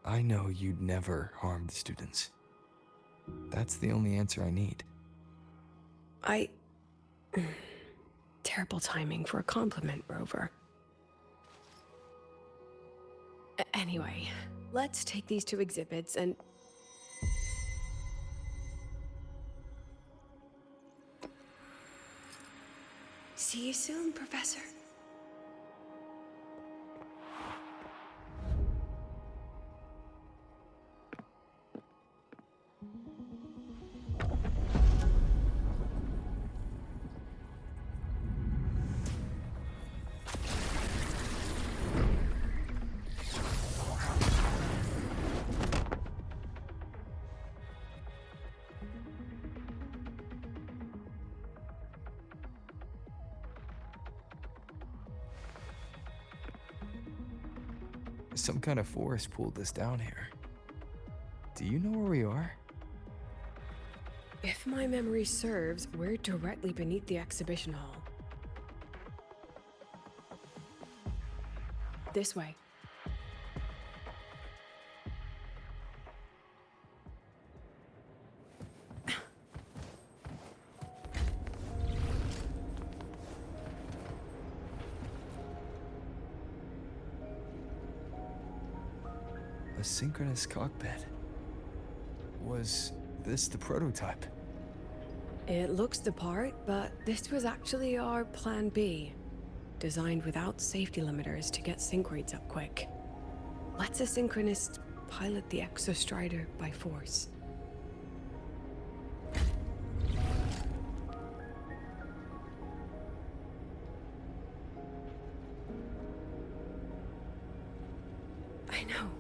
I know you'd never harm the students. That's the only answer I need. Terrible timing for a compliment, Rover. Anyway, let's take these two exhibits and... See you soon, Professor. Some kind of force pulled this down here. Do you know where we are? If my memory serves, we're directly beneath the exhibition hall. This way. synchronous cockpit. Was this the prototype? It looks the part, but this was actually our plan B. Designed without safety limiters to get sync rates up quick. Let's a synchronist pilot the Exostrider by force.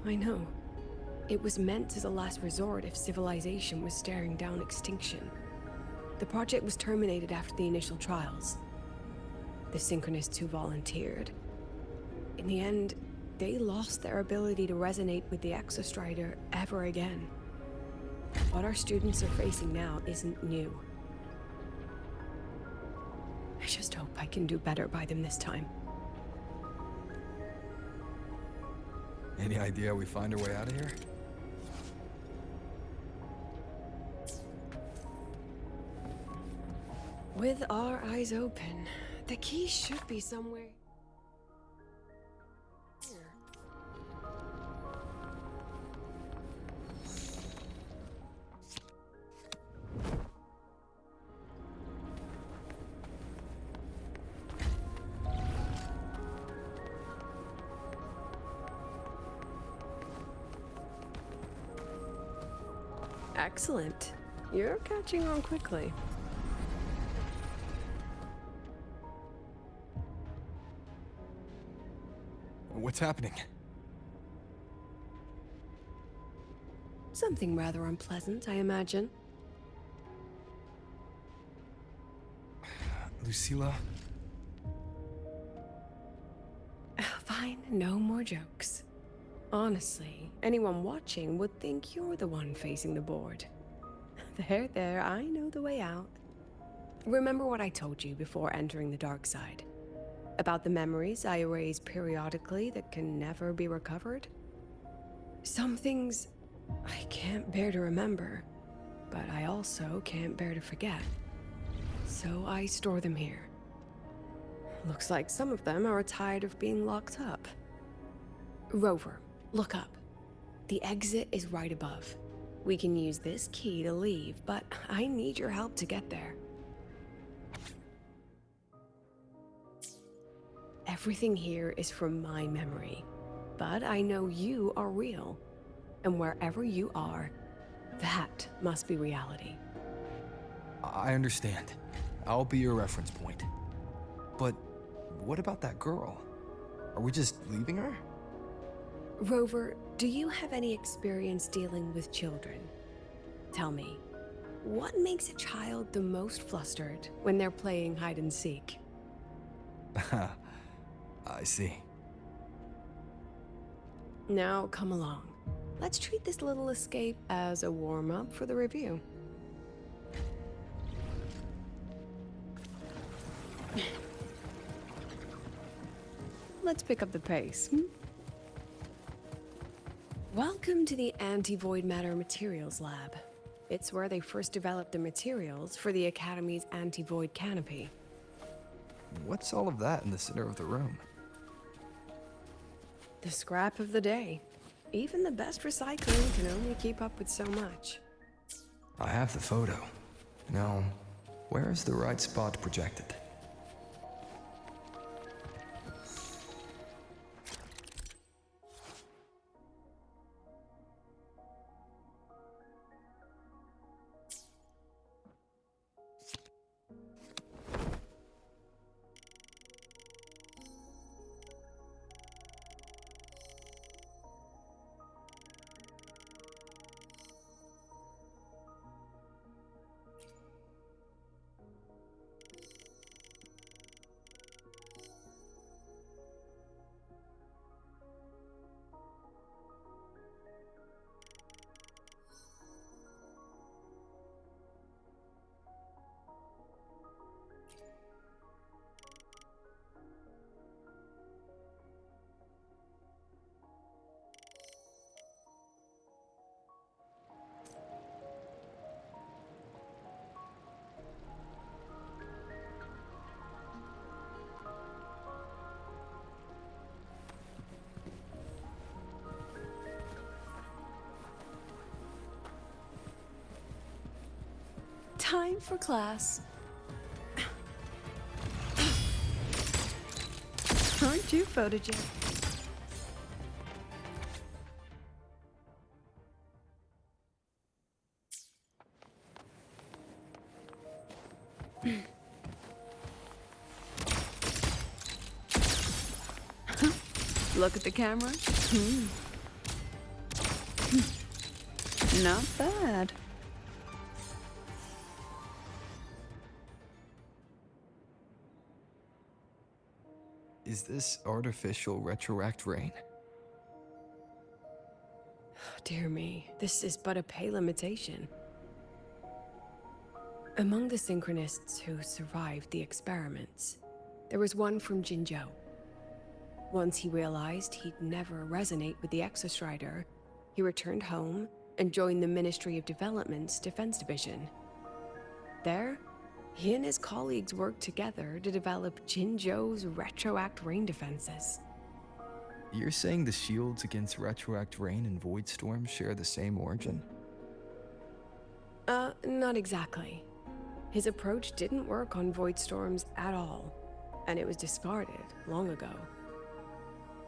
I know. It was meant as a last resort if civilization was staring down extinction. The project was terminated after the initial trials. The synchronists who volunteered. In the end, they lost their ability to resonate with the Exostrider ever again. What our students are facing now isn't new. I just hope I can do better by them this time. Any idea how we find our way out of here? With our eyes open, the key should be somewhere here. Excellent. You're catching on quickly. What's happening? Something rather unpleasant, I imagine. Lucilla? Fine, no more jokes. Honestly, anyone watching would think you're the one facing the board. There, I know the way out. Remember what I told you before entering the dark side? About the memories I erase periodically that can never be recovered? Some things I can't bear to remember, but I also can't bear to forget. So I store them here. Looks like some of them are tired of being locked up. Rover, look up. The exit is right above. We can use this key to leave, but I need your help to get there. Everything here is from my memory, but I know you are real. And wherever you are, that must be reality. I understand. I'll be your reference point. But what about that girl? Are we just leaving her? Rover, do you have any experience dealing with children? Tell me, what makes a child the most flustered when they're playing hide and seek? I see. Now, come along. Let's treat this little escape as a warm-up for the review. Let's pick up the pace. Welcome to the Anti-Void Matter Materials Lab. It's where they first developed the materials for the Academy's anti-void canopy. What's all of that in the center of the room? The scrap of the day. Even the best recycling can only keep up with so much. I have the photo. Now, where is the right spot projected? Time for class. Aren't you photogenic? Look at the camera. Not bad. Is this artificial retroact rain? Dear me, this is but a pale imitation. Among the synchronists who survived the experiments, there was one from Jinzhou. Once he realized he'd never resonate with the Exostrider, he returned home and joined the Ministry of Development's Defense Division. There, he and his colleagues worked together to develop Jinzhou's retroact rain defenses. You're saying the shields against retroact rain and void storms share the same origin? Not exactly. His approach didn't work on void storms at all, and it was discarded long ago.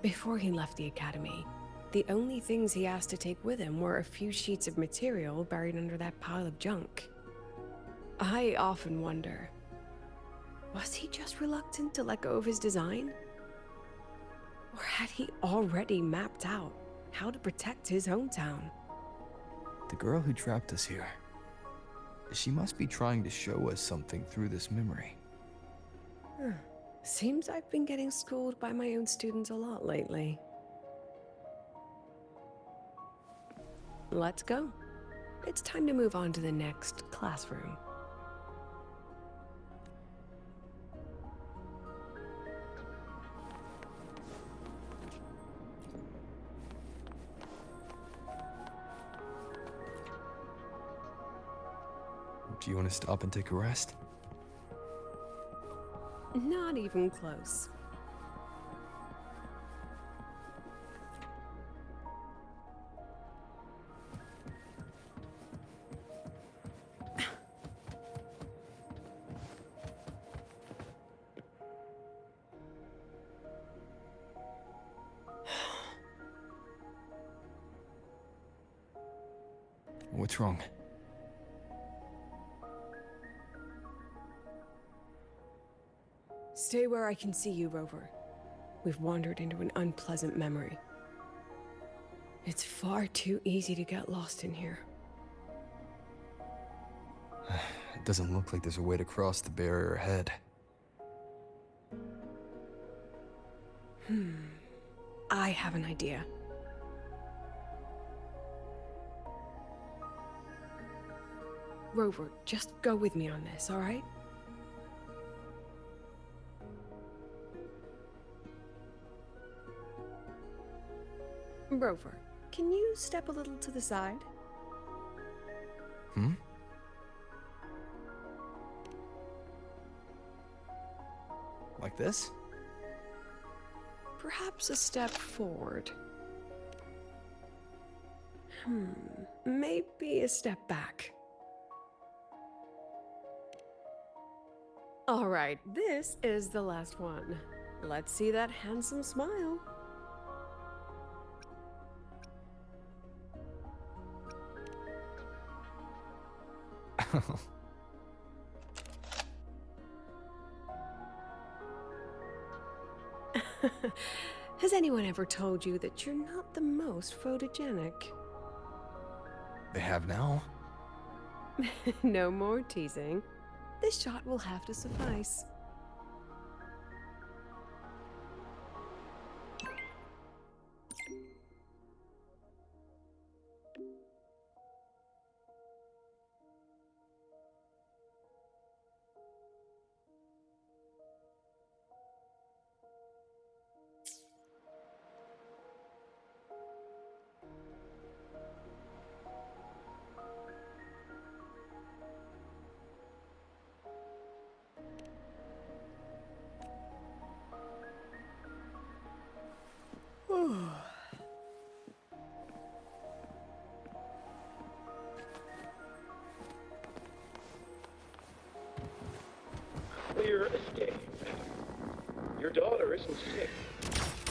Before he left the academy, the only things he asked to take with him were a few sheets of material buried under that pile of junk. I often wonder, was he just reluctant to let go of his design? Or had he already mapped out how to protect his hometown? The girl who trapped us here, she must be trying to show us something through this memory. Seems I've been getting schooled by my own students a lot lately. Let's go. It's time to move on to the next classroom. Do you want to stop and take a rest? Not even close. What's wrong? Stay where I can see you, Rover. We've wandered into an unpleasant memory. It's far too easy to get lost in here. It doesn't look like there's a way to cross the barrier ahead. I have an idea. Rover, just go with me on this, all right? Rover, can you step a little to the side? Like this? Perhaps a step forward. Maybe a step back. All right, this is the last one. Let's see that handsome smile. Has anyone ever told you that you're not the most photogenic? They have now. No more teasing. This shot will have to suffice. Your daughter isn't sick.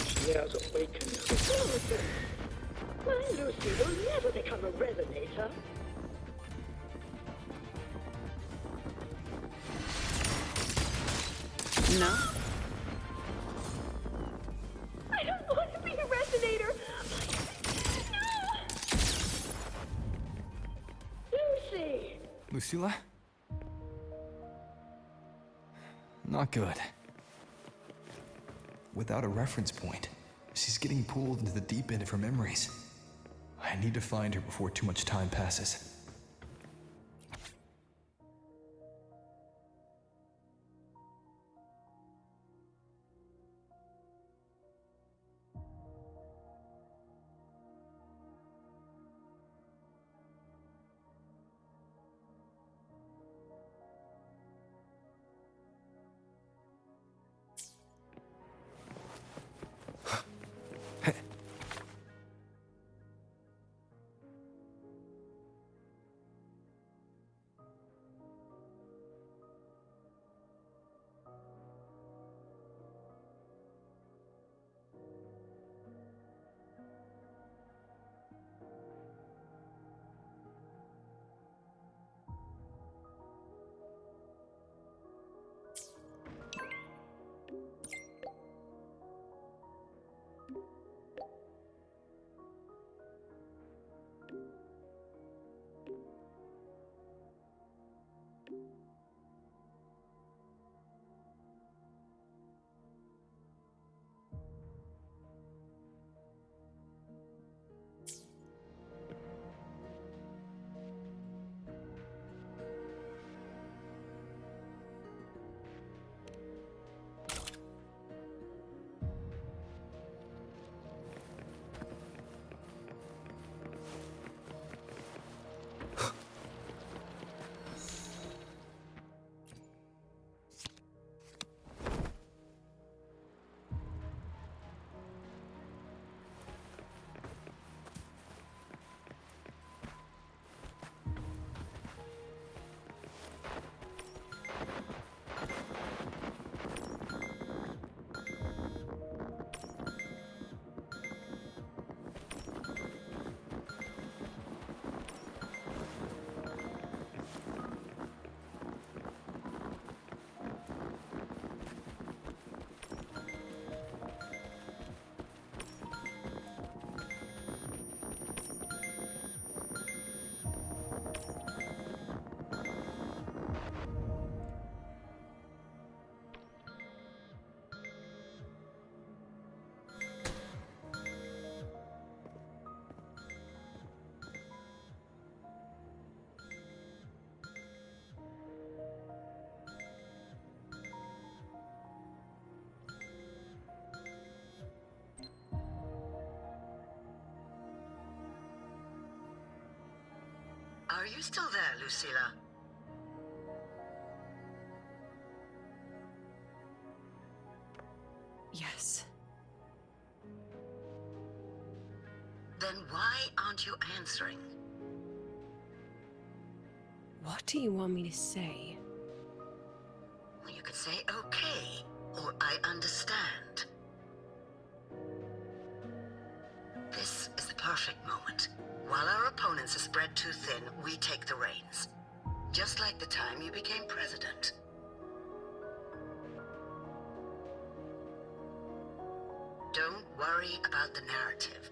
She has awakened. My Lucy will never become a resonator. No? I don't want to be a resonator. No! Lucy! Lucilla? Not good. Without a reference point, she's getting pulled into the deep end of her memories. I need to find her before too much time passes. Are you still there, Lucilla? Yes. Then why aren't you answering? What do you want me to say? Well, you could say okay, or I understand. This is the perfect moment. While our opponents are spread too thin, we take the reins. Just like the time you became president. Don't worry about the narrative.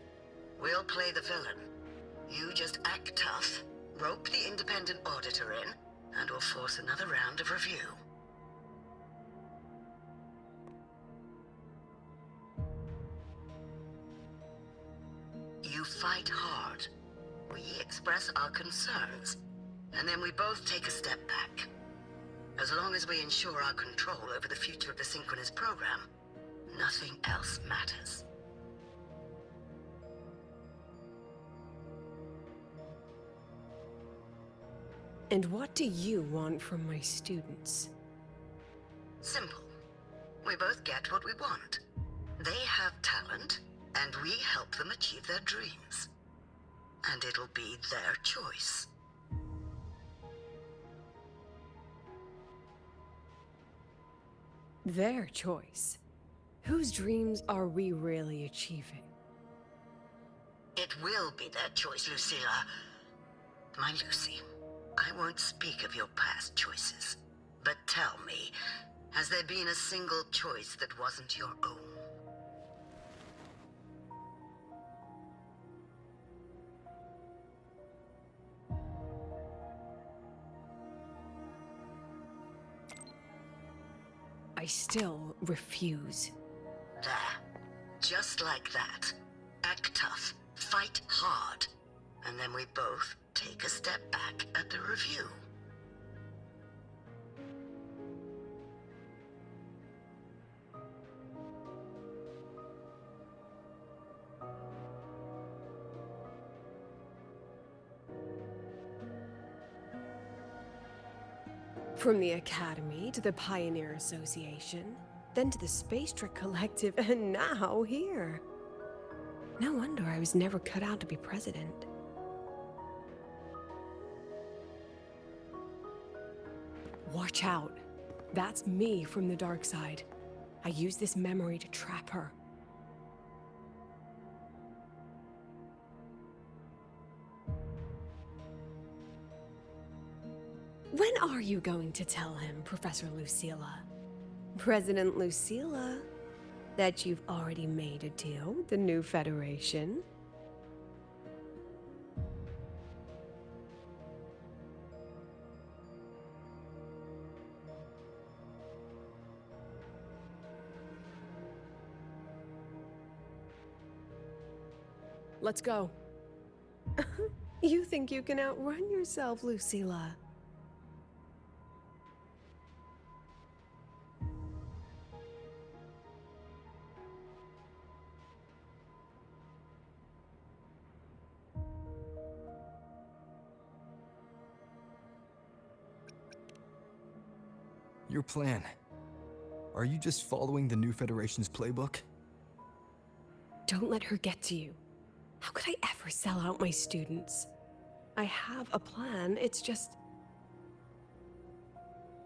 We'll play the villain. You just act tough, rope the independent auditor in, and we'll force another round of review. You fight hard. We express our concerns, and then we both take a step back. As long as we ensure our control over the future of the Synchronous program, nothing else matters. And what do you want from my students? Simple. We both get what we want. They have talent, and we help them achieve their dreams. And it'll be their choice. Their choice? Whose dreams are we really achieving? It will be their choice, Lucilla. My Lucy, I won't speak of your past choices. But tell me, has there been a single choice that wasn't your own? I still refuse. There. Just like that. Act tough. Fight hard. And then we both take a step back at the review. From the Academy to the Pioneer Association, then to the Space Trek Collective, and now here. No wonder I was never cut out to be president. Watch out. That's me from the dark side. I use this memory to trap her. When are you going to tell him, Professor Lucilla? President Lucilla, that you've already made a deal with the new Federation? Let's go. You think you can outrun yourself, Lucilla? Your plan. Are you just following the new Federation's playbook? Don't let her get to you. How could I ever sell out my students? I have a plan, it's just...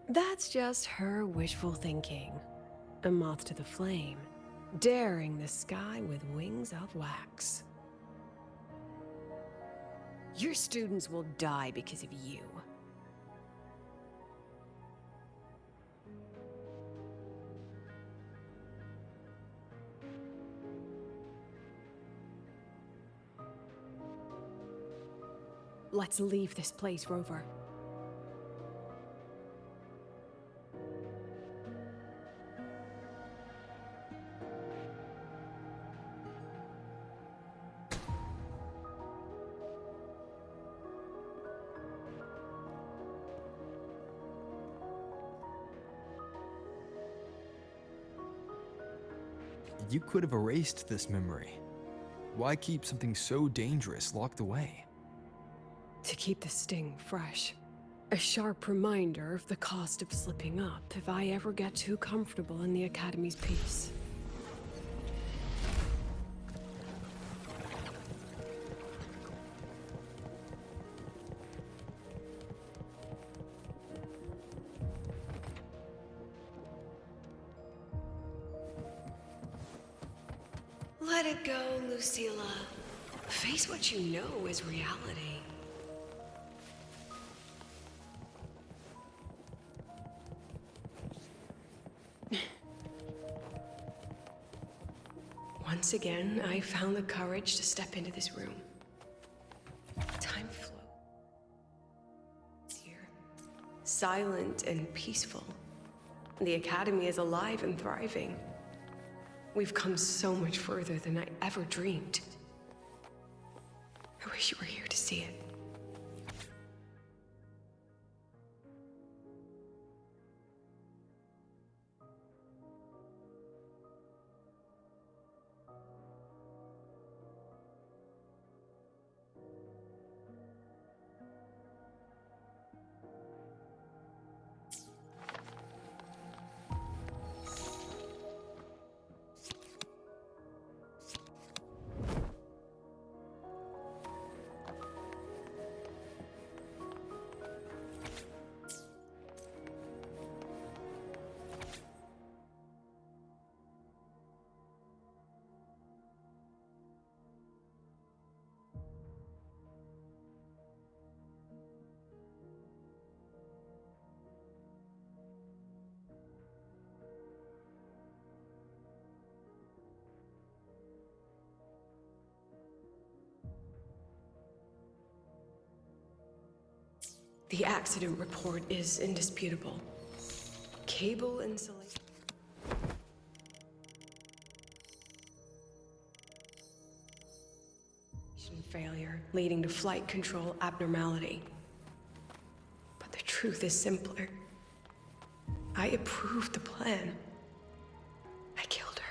That's just her wishful thinking. A moth to the flame, daring the sky with wings of wax. Your students will die because of you. Let's leave this place, Rover. You could have erased this memory. Why keep something so dangerous locked away? To keep the sting fresh. A sharp reminder of the cost of slipping up if I ever get too comfortable in the Academy's peace. Let it go, Lucilla. Face what you know is reality. Once again, I found the courage to step into this room. Time flows. It's here. Silent and peaceful. The Academy is alive and thriving. We've come so much further than I ever dreamed. I wish you were here to see it. The accident report is indisputable. Cable insulation failure, leading to flight control abnormality. But the truth is simpler. I approved the plan. I killed her.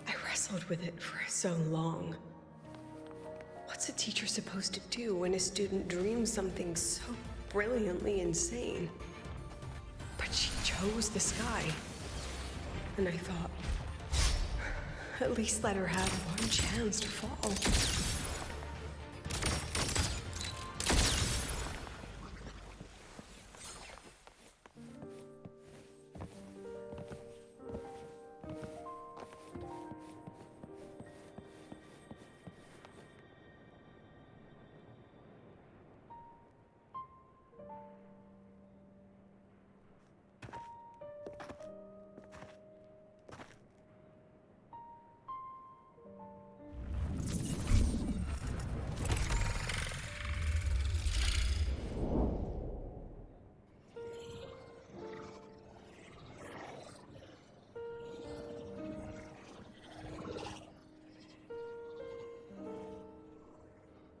I wrestled with it for so long. What's a teacher supposed to do when a student dreams something so brilliantly insane? But she chose the sky. And I thought, at least let her have one chance to fall.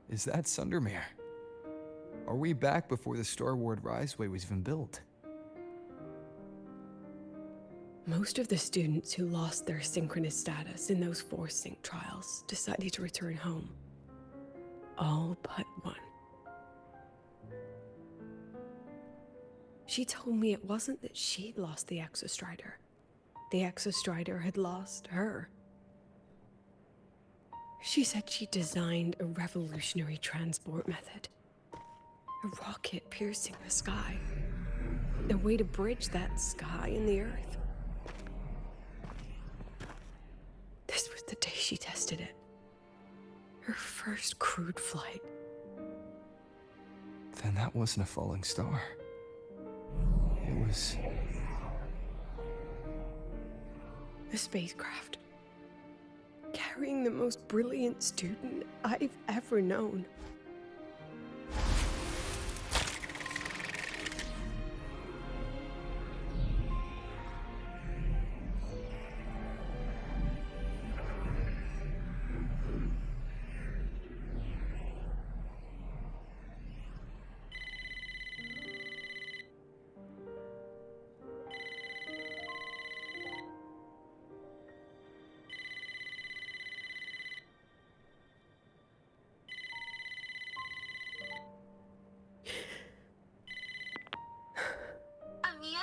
Is that Sundermere? Are we back before the Star Ward Riseway was even built? Most of the students who lost their synchronous status in those force sync trials decided to return home. All but one. She told me it wasn't that she'd lost the Exostrider. The Exostrider had lost her. She said she designed a revolutionary transport method. A rocket piercing the sky. A way to bridge that sky and the Earth. This was the day she tested it. Her first crewed flight. Then that wasn't a falling star. It was... a spacecraft. Carrying the most brilliant student I've ever known.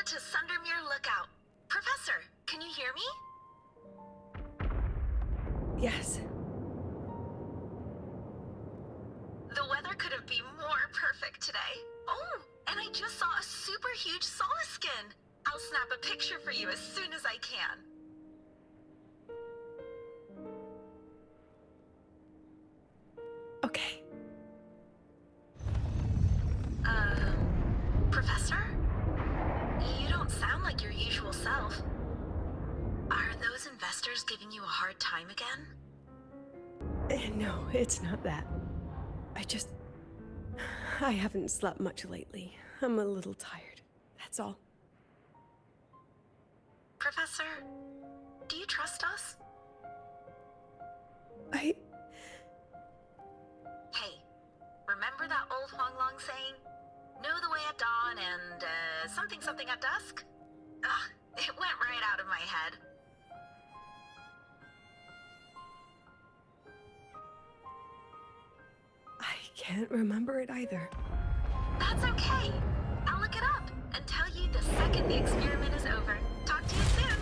To Sundermere Lookout. Professor, can you hear me? Yes. The weather couldn't be more perfect today. Oh, and I just saw a super huge solaskin. I'll snap a picture for you as soon as I can. Okay. Professor? You don't sound like your usual self. Are those investors giving you a hard time again? No, it's not that. I haven't slept much lately. I'm a little tired. That's all. Professor, do you trust us? Hey, remember that old Huanglong saying? Know the way at dawn and, something at dusk? Ugh, it went right out of my head. I can't remember it either. That's okay. I'll look it up and tell you the second the experiment is over. Talk to you soon.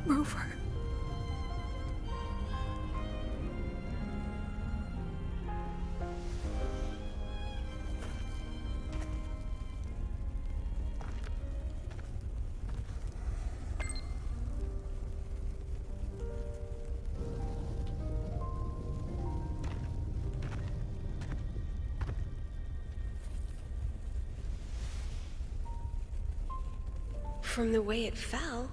Rover. From the way it fell,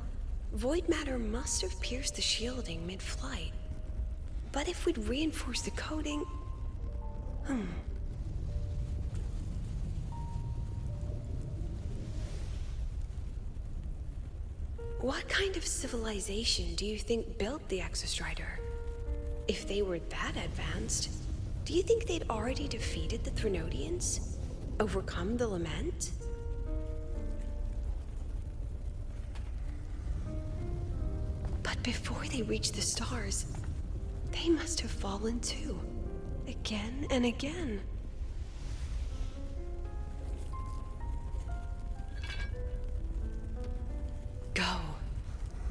void matter must have pierced the shielding mid-flight. But if we'd reinforced the coating... What kind of civilization do you think built the Exostrider? If they were that advanced, do you think they'd already defeated the Threnodians? Overcome the Lament? But before they reached the stars, they must have fallen too. Again and again. Go.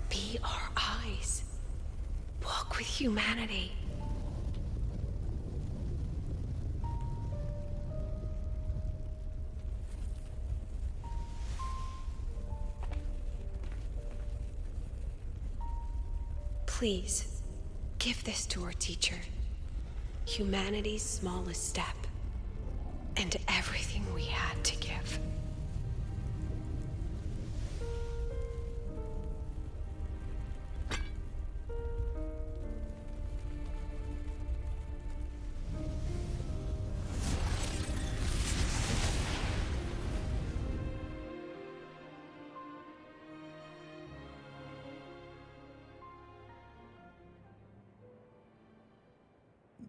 Be our eyes. Walk with humanity. Please, give this to our teacher. Humanity's smallest step. And everything we had to give.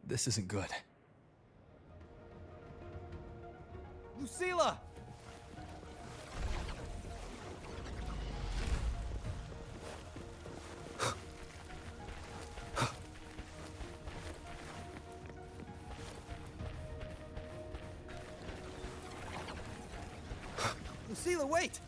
This isn't good. Lucilla! Lucilla, wait!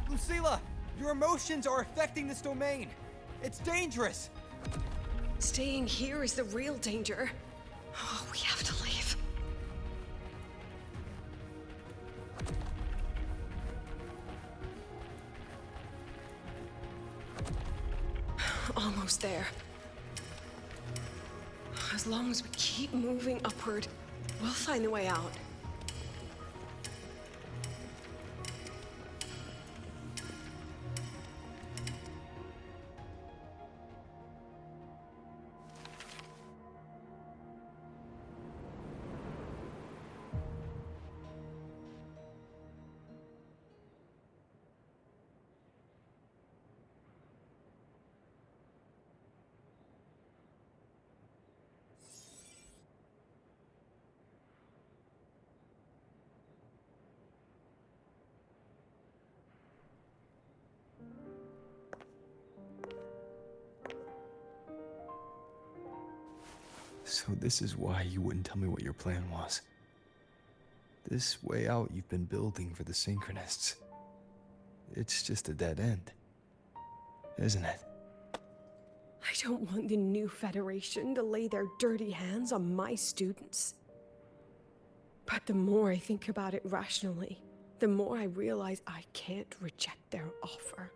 Lucilla, your emotions are affecting this domain. It's dangerous. Staying here is the real danger. Oh, we have to leave. Almost there. As long as we keep moving upward, we'll find the way out. So this is why you wouldn't tell me what your plan was. This way out you've been building for the Synchronists. It's just a dead end, isn't it? I don't want the new Federation to lay their dirty hands on my students. But the more I think about it rationally, the more I realize I can't reject their offer.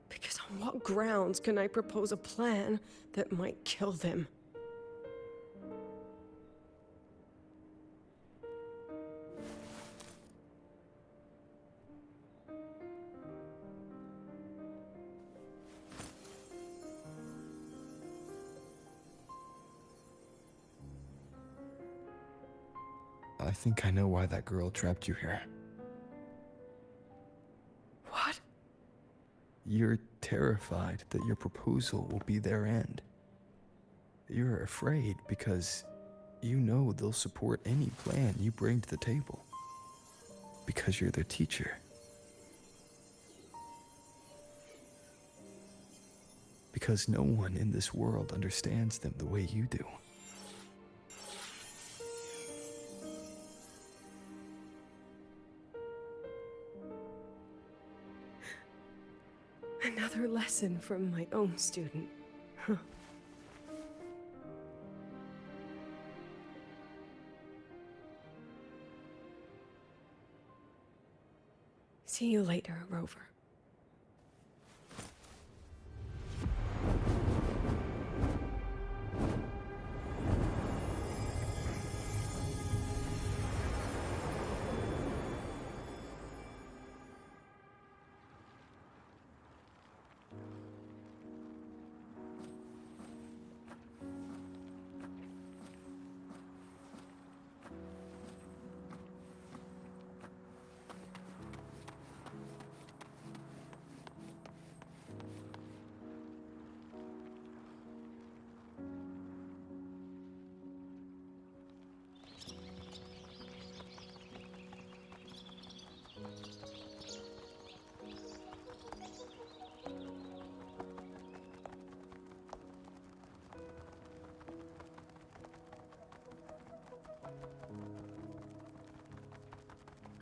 Because on what grounds can I propose a plan that might kill them? I think I know why that girl trapped you here. What? You're terrified that your proposal will be their end. You're afraid because you know they'll support any plan you bring to the table. because you're their teacher. Because no one in this world understands them the way you do. Another lesson from my own student. Huh. See you later, Rover.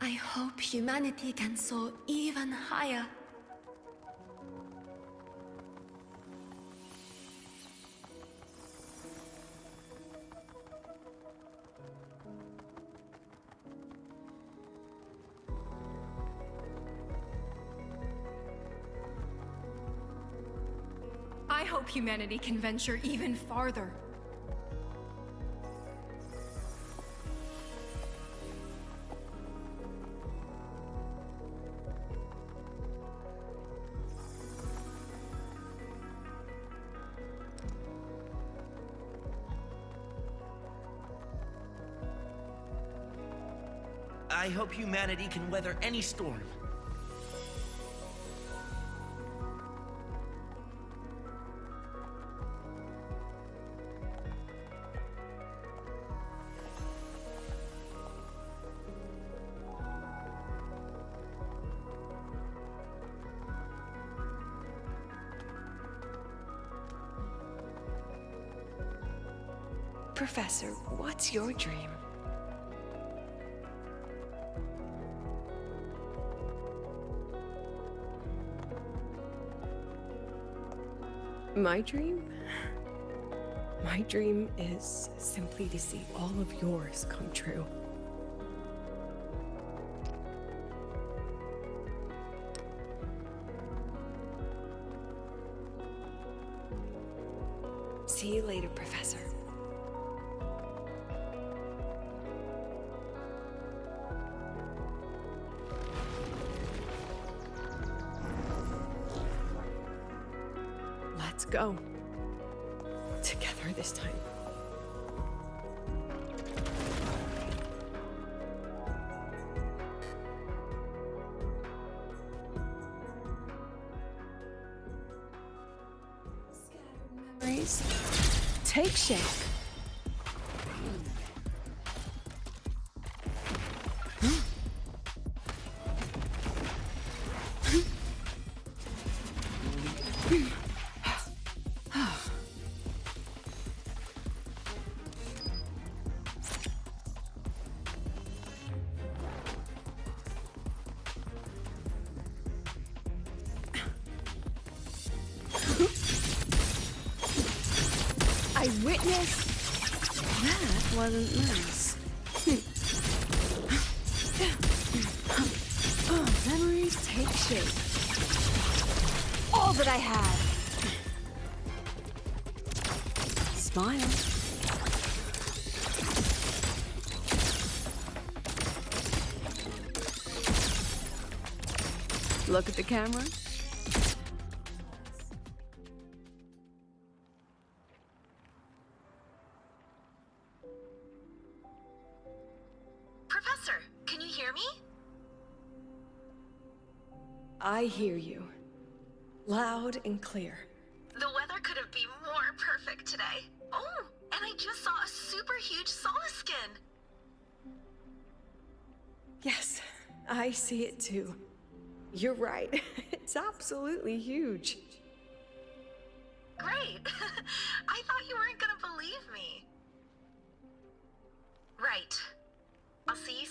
I hope humanity can soar even higher. I hope humanity can venture even farther. I hope humanity can weather any storm. Professor, what's your dream? My dream? My dream is simply to see all of yours come true. See you later, Professor. Let's go. Together this time. Scattered memories take shape. I witnessed... That wasn't nice. Memories take shape. All that I had. Smile. Look at the camera. Professor, can you hear me? I hear you. Loud and clear. The weather couldn't be more perfect today. Oh, and I just saw a super huge skin. Yes, I see it too. You're right. It's absolutely huge. Great! I thought you weren't gonna believe me. Right. I'll see you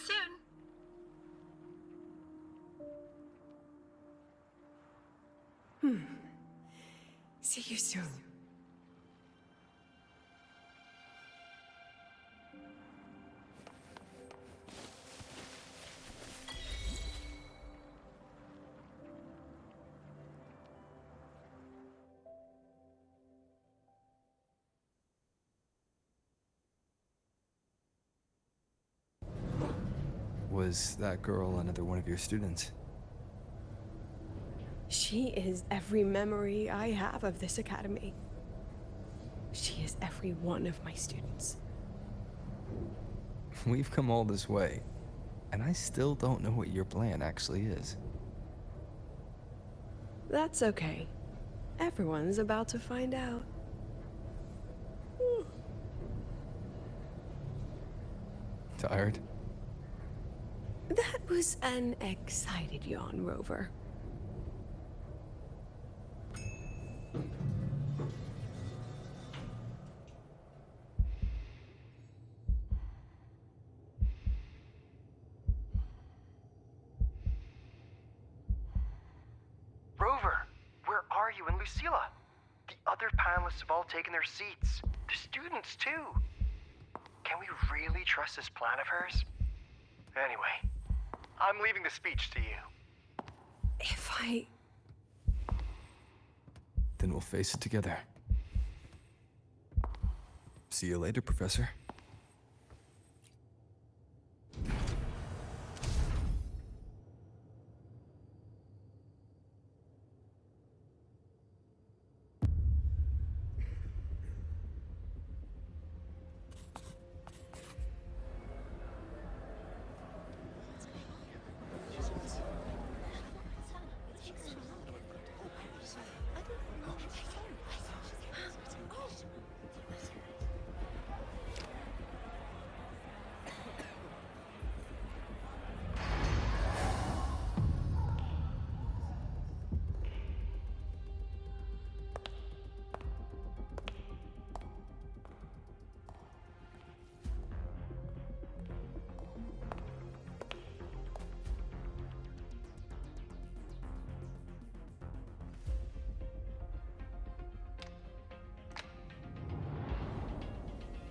soon. See you soon. Was that girl another one of your students? She is every memory I have of this academy. She is every one of my students. We've come all this way, and I still don't know what your plan actually is. That's okay. Everyone's about to find out. Tired? That was an excited yawn, Rover. Rover, where are you and Lucilla? The other panelists have all taken their seats. The students, too. Can we really trust this plan of hers? Anyway, I'm leaving the speech to you. If I... Then we'll face it together. See you later, Professor.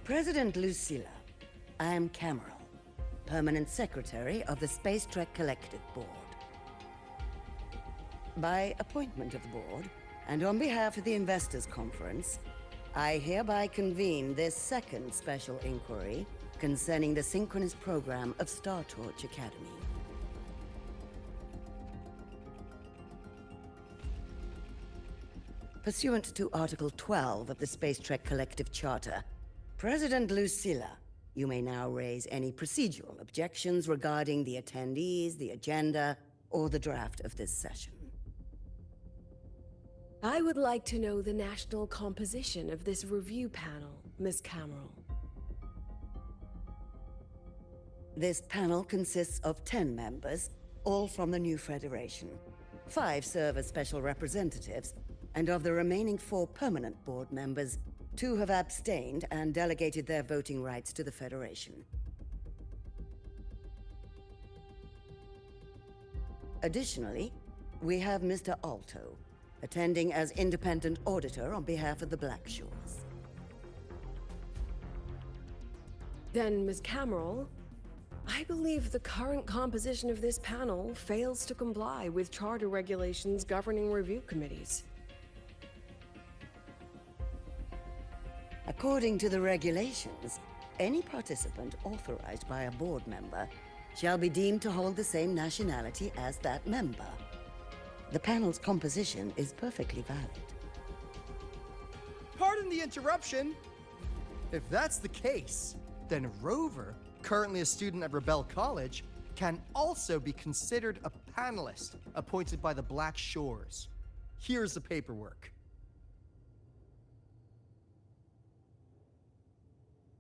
President Lucilla, I am Cameron, Permanent Secretary of the Space Trek Collective Board. By appointment of the board, and on behalf of the Investors Conference, I hereby convene this second special inquiry concerning the synchronous program of Star Torch Academy. Pursuant to Article 12 of the Space Trek Collective Charter, President Lucilla, you may now raise any procedural objections regarding the attendees, the agenda, or the draft of this session. I would like to know the national composition of this review panel, Miss Cameron. This panel consists of 10 members, all from the new Federation. 5 serve as special representatives, and of the remaining 4 permanent board members, 2 have abstained and delegated their voting rights to the Federation. Additionally, we have Mr. Alto, attending as independent auditor on behalf of the Black Shores. Then, Ms. Cameron, I believe the current composition of this panel fails to comply with charter regulations governing review committees. According to the regulations, any participant authorized by a board member shall be deemed to hold the same nationality as that member. The panel's composition is perfectly valid. Pardon the interruption. If that's the case, then Rover, currently a student at Rebel College, can also be considered a panelist appointed by the Black Shores. Here's the paperwork.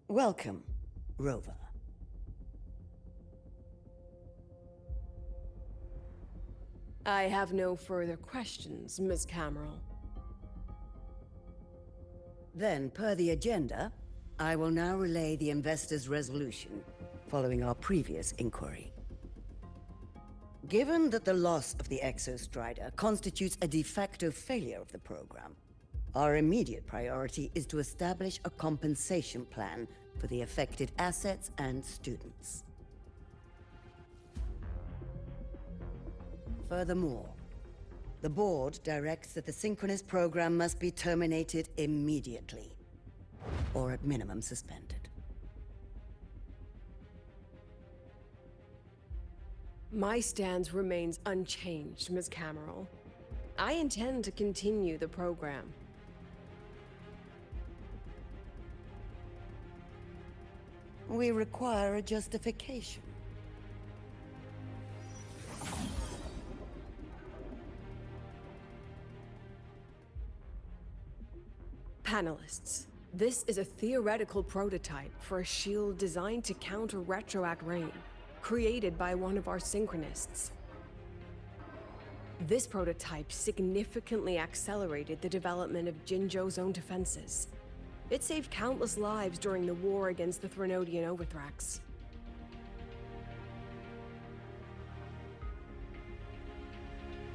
Welcome, Rover. I have no further questions, Ms. Cameron. Then, per the agenda, I will now relay the investors' resolution following our previous inquiry. Given that the loss of the Exostrider constitutes a de facto failure of the program, our immediate priority is to establish a compensation plan for the affected assets and students. Furthermore, the board directs that the synchronous program must be terminated immediately, or at minimum suspended. My stance remains unchanged, Ms. Cameron. I intend to continue the program. We require a justification. Panelists, this is a theoretical prototype for a shield designed to counter retroact rain, created by one of our synchronists. This prototype significantly accelerated the development of Jinzhou's own defenses. It saved countless lives during the war against the Threnodian Overthrax.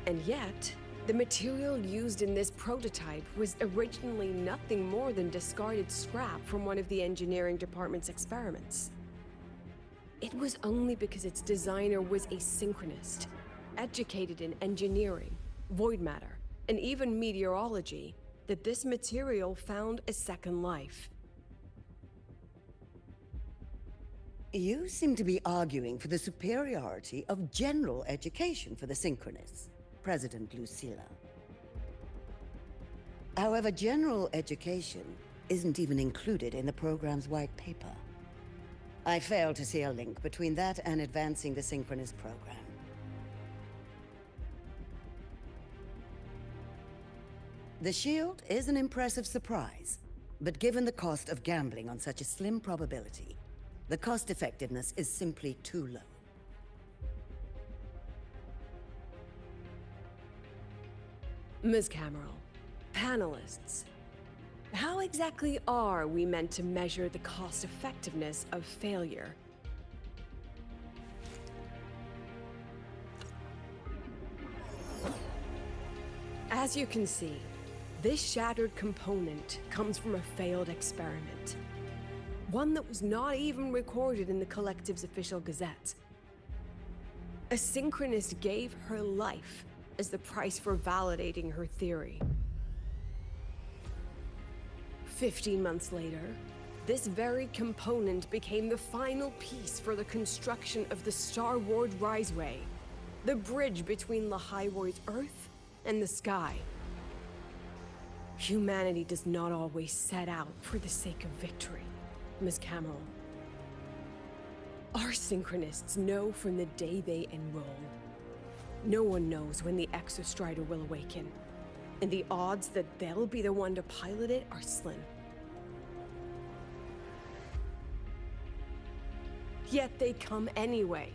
And yet, the material used in this prototype was originally nothing more than discarded scrap from one of the engineering department's experiments. It was only because its designer was a synchronist, educated in engineering, void matter, and even meteorology, that this material found a second life. You seem to be arguing for the superiority of general education for the synchronists, President Lucilla. However, general education isn't even included in the program's white paper. I fail to see a link between that and advancing the synchronous program. The shield is an impressive surprise, but given the cost of gambling on such a slim probability, the cost-effectiveness is simply too low. Ms. Cameron, panelists, how exactly are we meant to measure the cost-effectiveness of failure? As you can see, this shattered component comes from a failed experiment. One that was not even recorded in the Collective's official gazette. A synchronist gave her life as the price for validating her theory. 15 months later, this very component became the final piece for the construction of the Star Ward Riseway, the bridge between Lahai's Earth and the sky. Humanity does not always set out for the sake of victory, Ms. Cameron. Our synchronists know from the day they enroll. No one knows when the Exostrider will awaken, and the odds that they'll be the one to pilot it are slim. Yet they come anyway.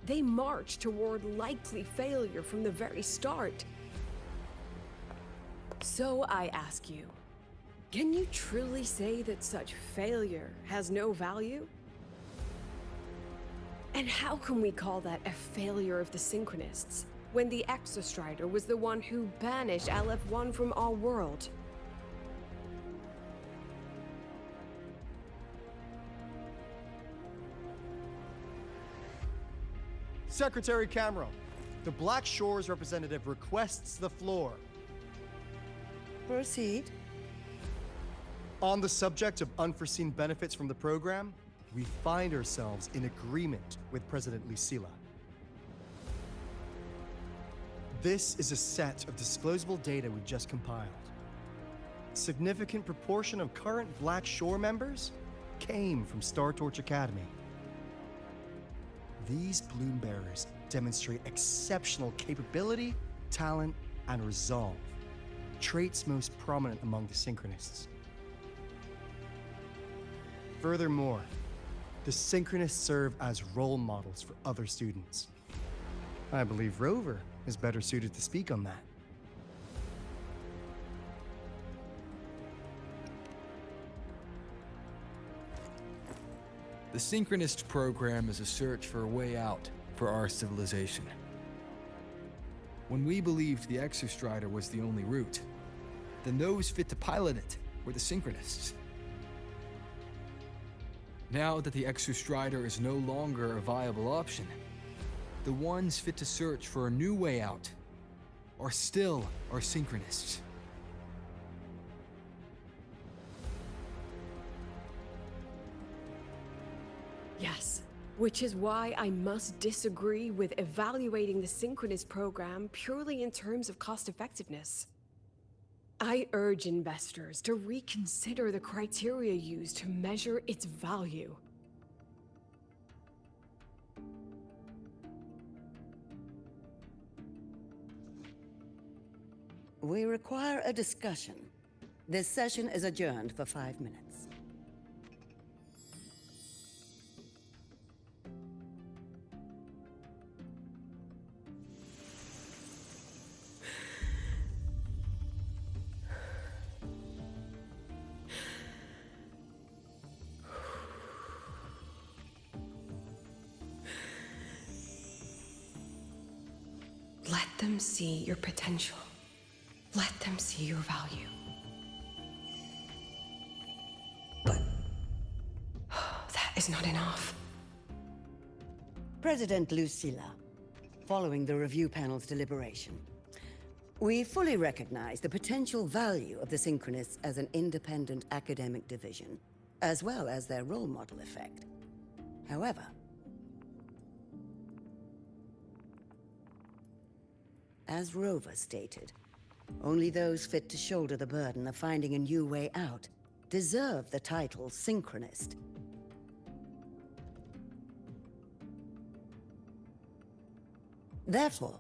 They march toward likely failure from the very start. So I ask you, can you truly say that such failure has no value? And how can we call that a failure of the Synchronists, when the Exostrider was the one who banished LF1 from our world? Secretary Cameron, the Black Shores representative requests the floor. Proceed. On the subject of unforeseen benefits from the program, we find ourselves in agreement with President Lucilla. This is a set of disclosable data we just compiled. A significant proportion of current Black Shore members came from Star Torch Academy. These Bloom Bearers demonstrate exceptional capability, talent, and resolve, traits most prominent among the Synchronists. Furthermore, the Synchronists serve as role models for other students. I believe Rover is better suited to speak on that. The Synchronist program is a search for a way out for our civilization. When we believed the Exostrider was the only route, then those fit to pilot it were the Synchronists. Now that the Exostrider is no longer a viable option, the ones fit to search for a new way out are still our Synchronists. Yes, which is why I must disagree with evaluating the Synchronist program purely in terms of cost-effectiveness. I urge investors to reconsider the criteria used to measure its value. We require a discussion. This session is adjourned for 5 minutes. Let them see your potential. Let them see your value. But that is not enough. President Lucilla, following the review panel's deliberation, we fully recognize the potential value of the Synchronists as an independent academic division, as well as their role model effect. However, as Rover stated, only those fit to shoulder the burden of finding a new way out deserve the title Synchronist. Therefore,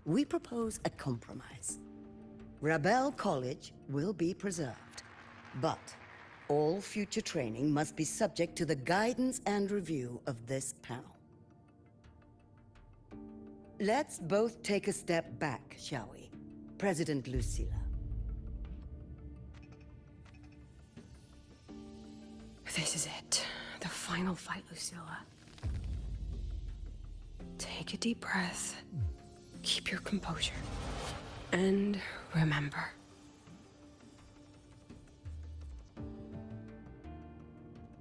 we propose a compromise. Rebel College will be preserved, but all future training must be subject to the guidance and review of this panel. Let's both take a step back, shall we? President Lucilla. This is it. The final fight, Lucilla. Take a deep breath. Keep your composure. And remember.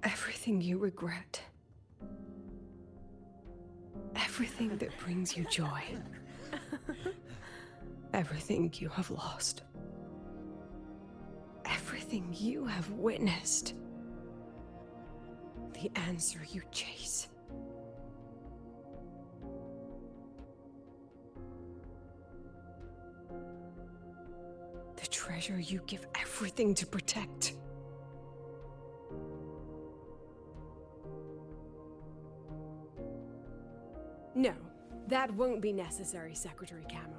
Everything you regret. Everything that brings you joy. Everything you have lost. Everything you have witnessed. The answer you chase. The treasure you give everything to protect. No, that won't be necessary, Secretary Cameron.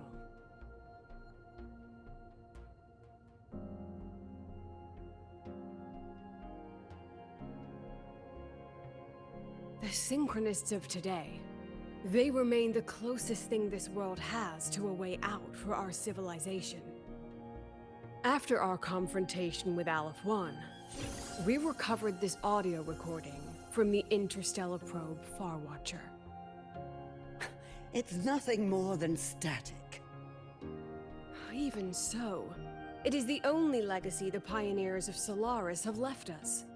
The Synchronists of today, they remain the closest thing this world has to a way out for our civilization. After our confrontation with Aleph 1, we recovered this audio recording from the interstellar probe Farwatcher. It's nothing more than static. Even so, it is the only legacy the pioneers of Solaris have left us.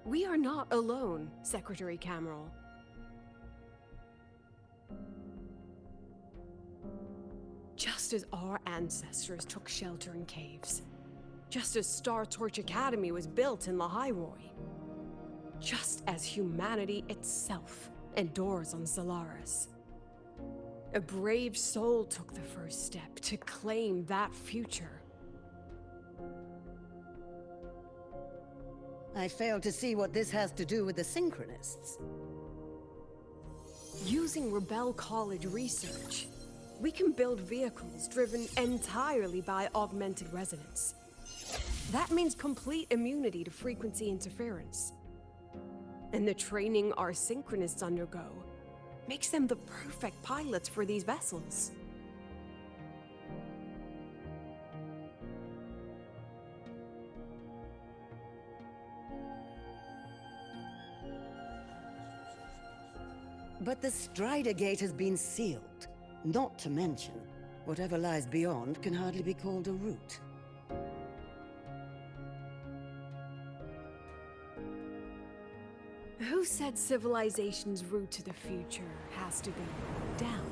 We are not alone, Secretary Cameron. Just as our ancestors took shelter in caves, just as Star Torch Academy was built in lahai, just as humanity itself endures on Solaris. A brave soul took the first step to claim that future. I fail to see what this has to do with the Synchronists. Using Rebel College research, we can build vehicles driven entirely by augmented resonance. That means complete immunity to frequency interference. And the training our Synchronists undergo makes them the perfect pilots for these vessels. But the Strider Gate has been sealed. Not to mention, whatever lies beyond can hardly be called a route. Who said civilization's route to the future has to go down?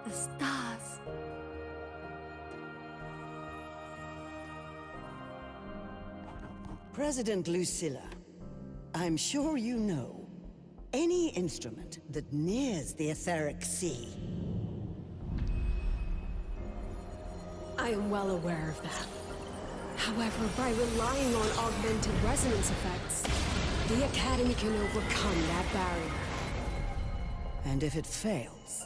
The stars. President Lucilla, I'm sure you know, any instrument that nears the etheric sea. I am well aware of that. However, by relying on augmented resonance effects, the Academy can overcome that barrier. And if it fails,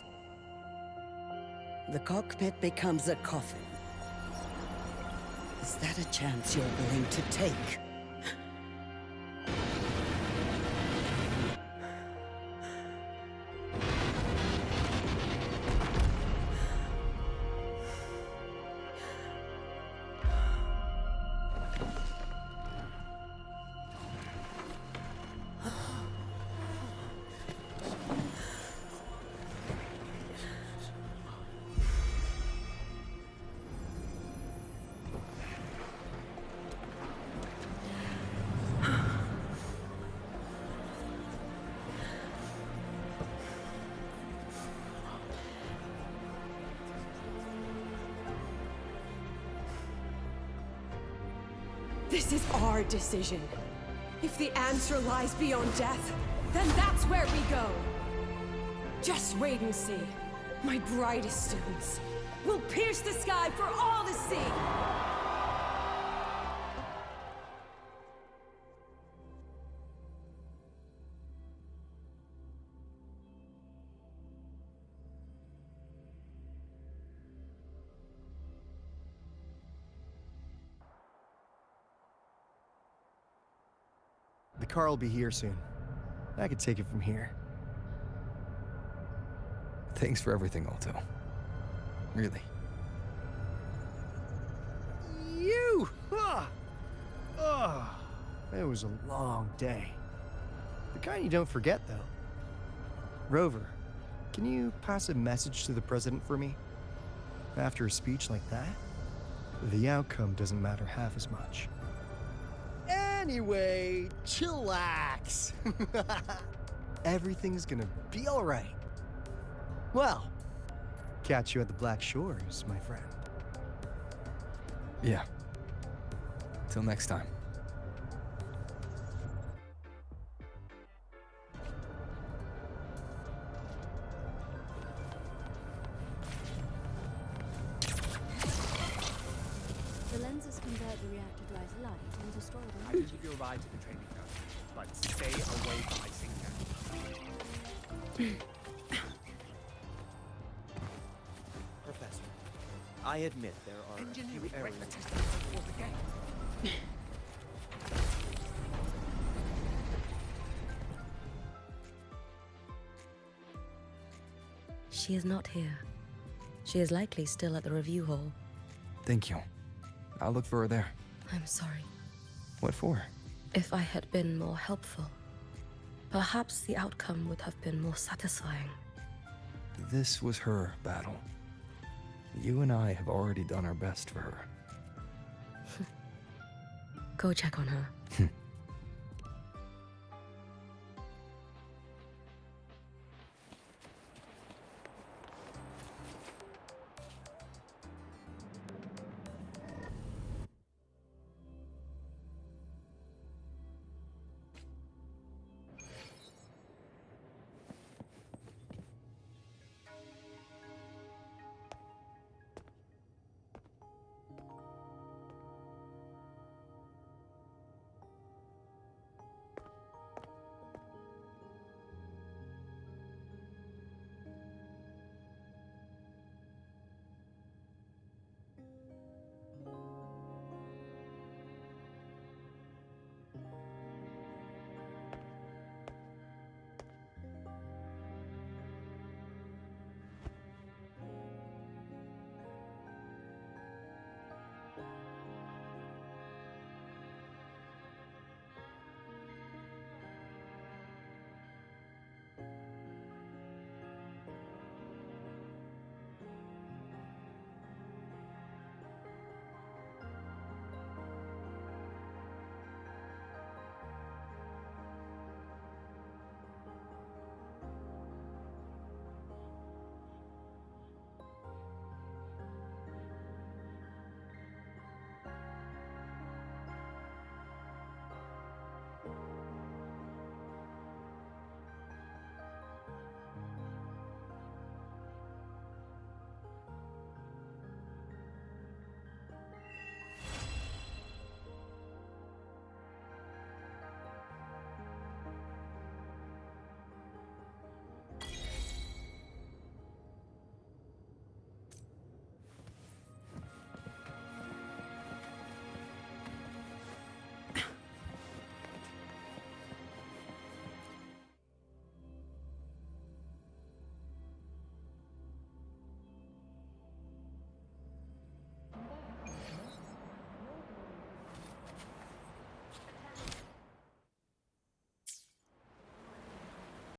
the cockpit becomes a coffin. Is that a chance you're willing to take? This is our decision. If the answer lies beyond death, then that's where we go. Just wait and see. My brightest students will pierce the sky for all to see. The car will be here soon. I could take it from here. Thanks for everything, Alto. Really. You! It was a long day. The kind you don't forget, though. Rover, can you pass a message to the president for me? After a speech like that, the outcome doesn't matter half as much. Anyway, chillax. Everything's gonna be all right. Well, catch you at the Black Shores, my friend. Yeah. Till next time. The lenses convert the reactor-derived light into stored I will give you a ride to the training ground, but stay away from my sink tank. Professor, I admit there are a few errors. She is not here. She is likely still at the review hall. Thank you. I'll look for her there. I'm sorry. What for? If I had been more helpful, perhaps the outcome would have been more satisfying. This was her battle. You and I have already done our best for her. Go check on her.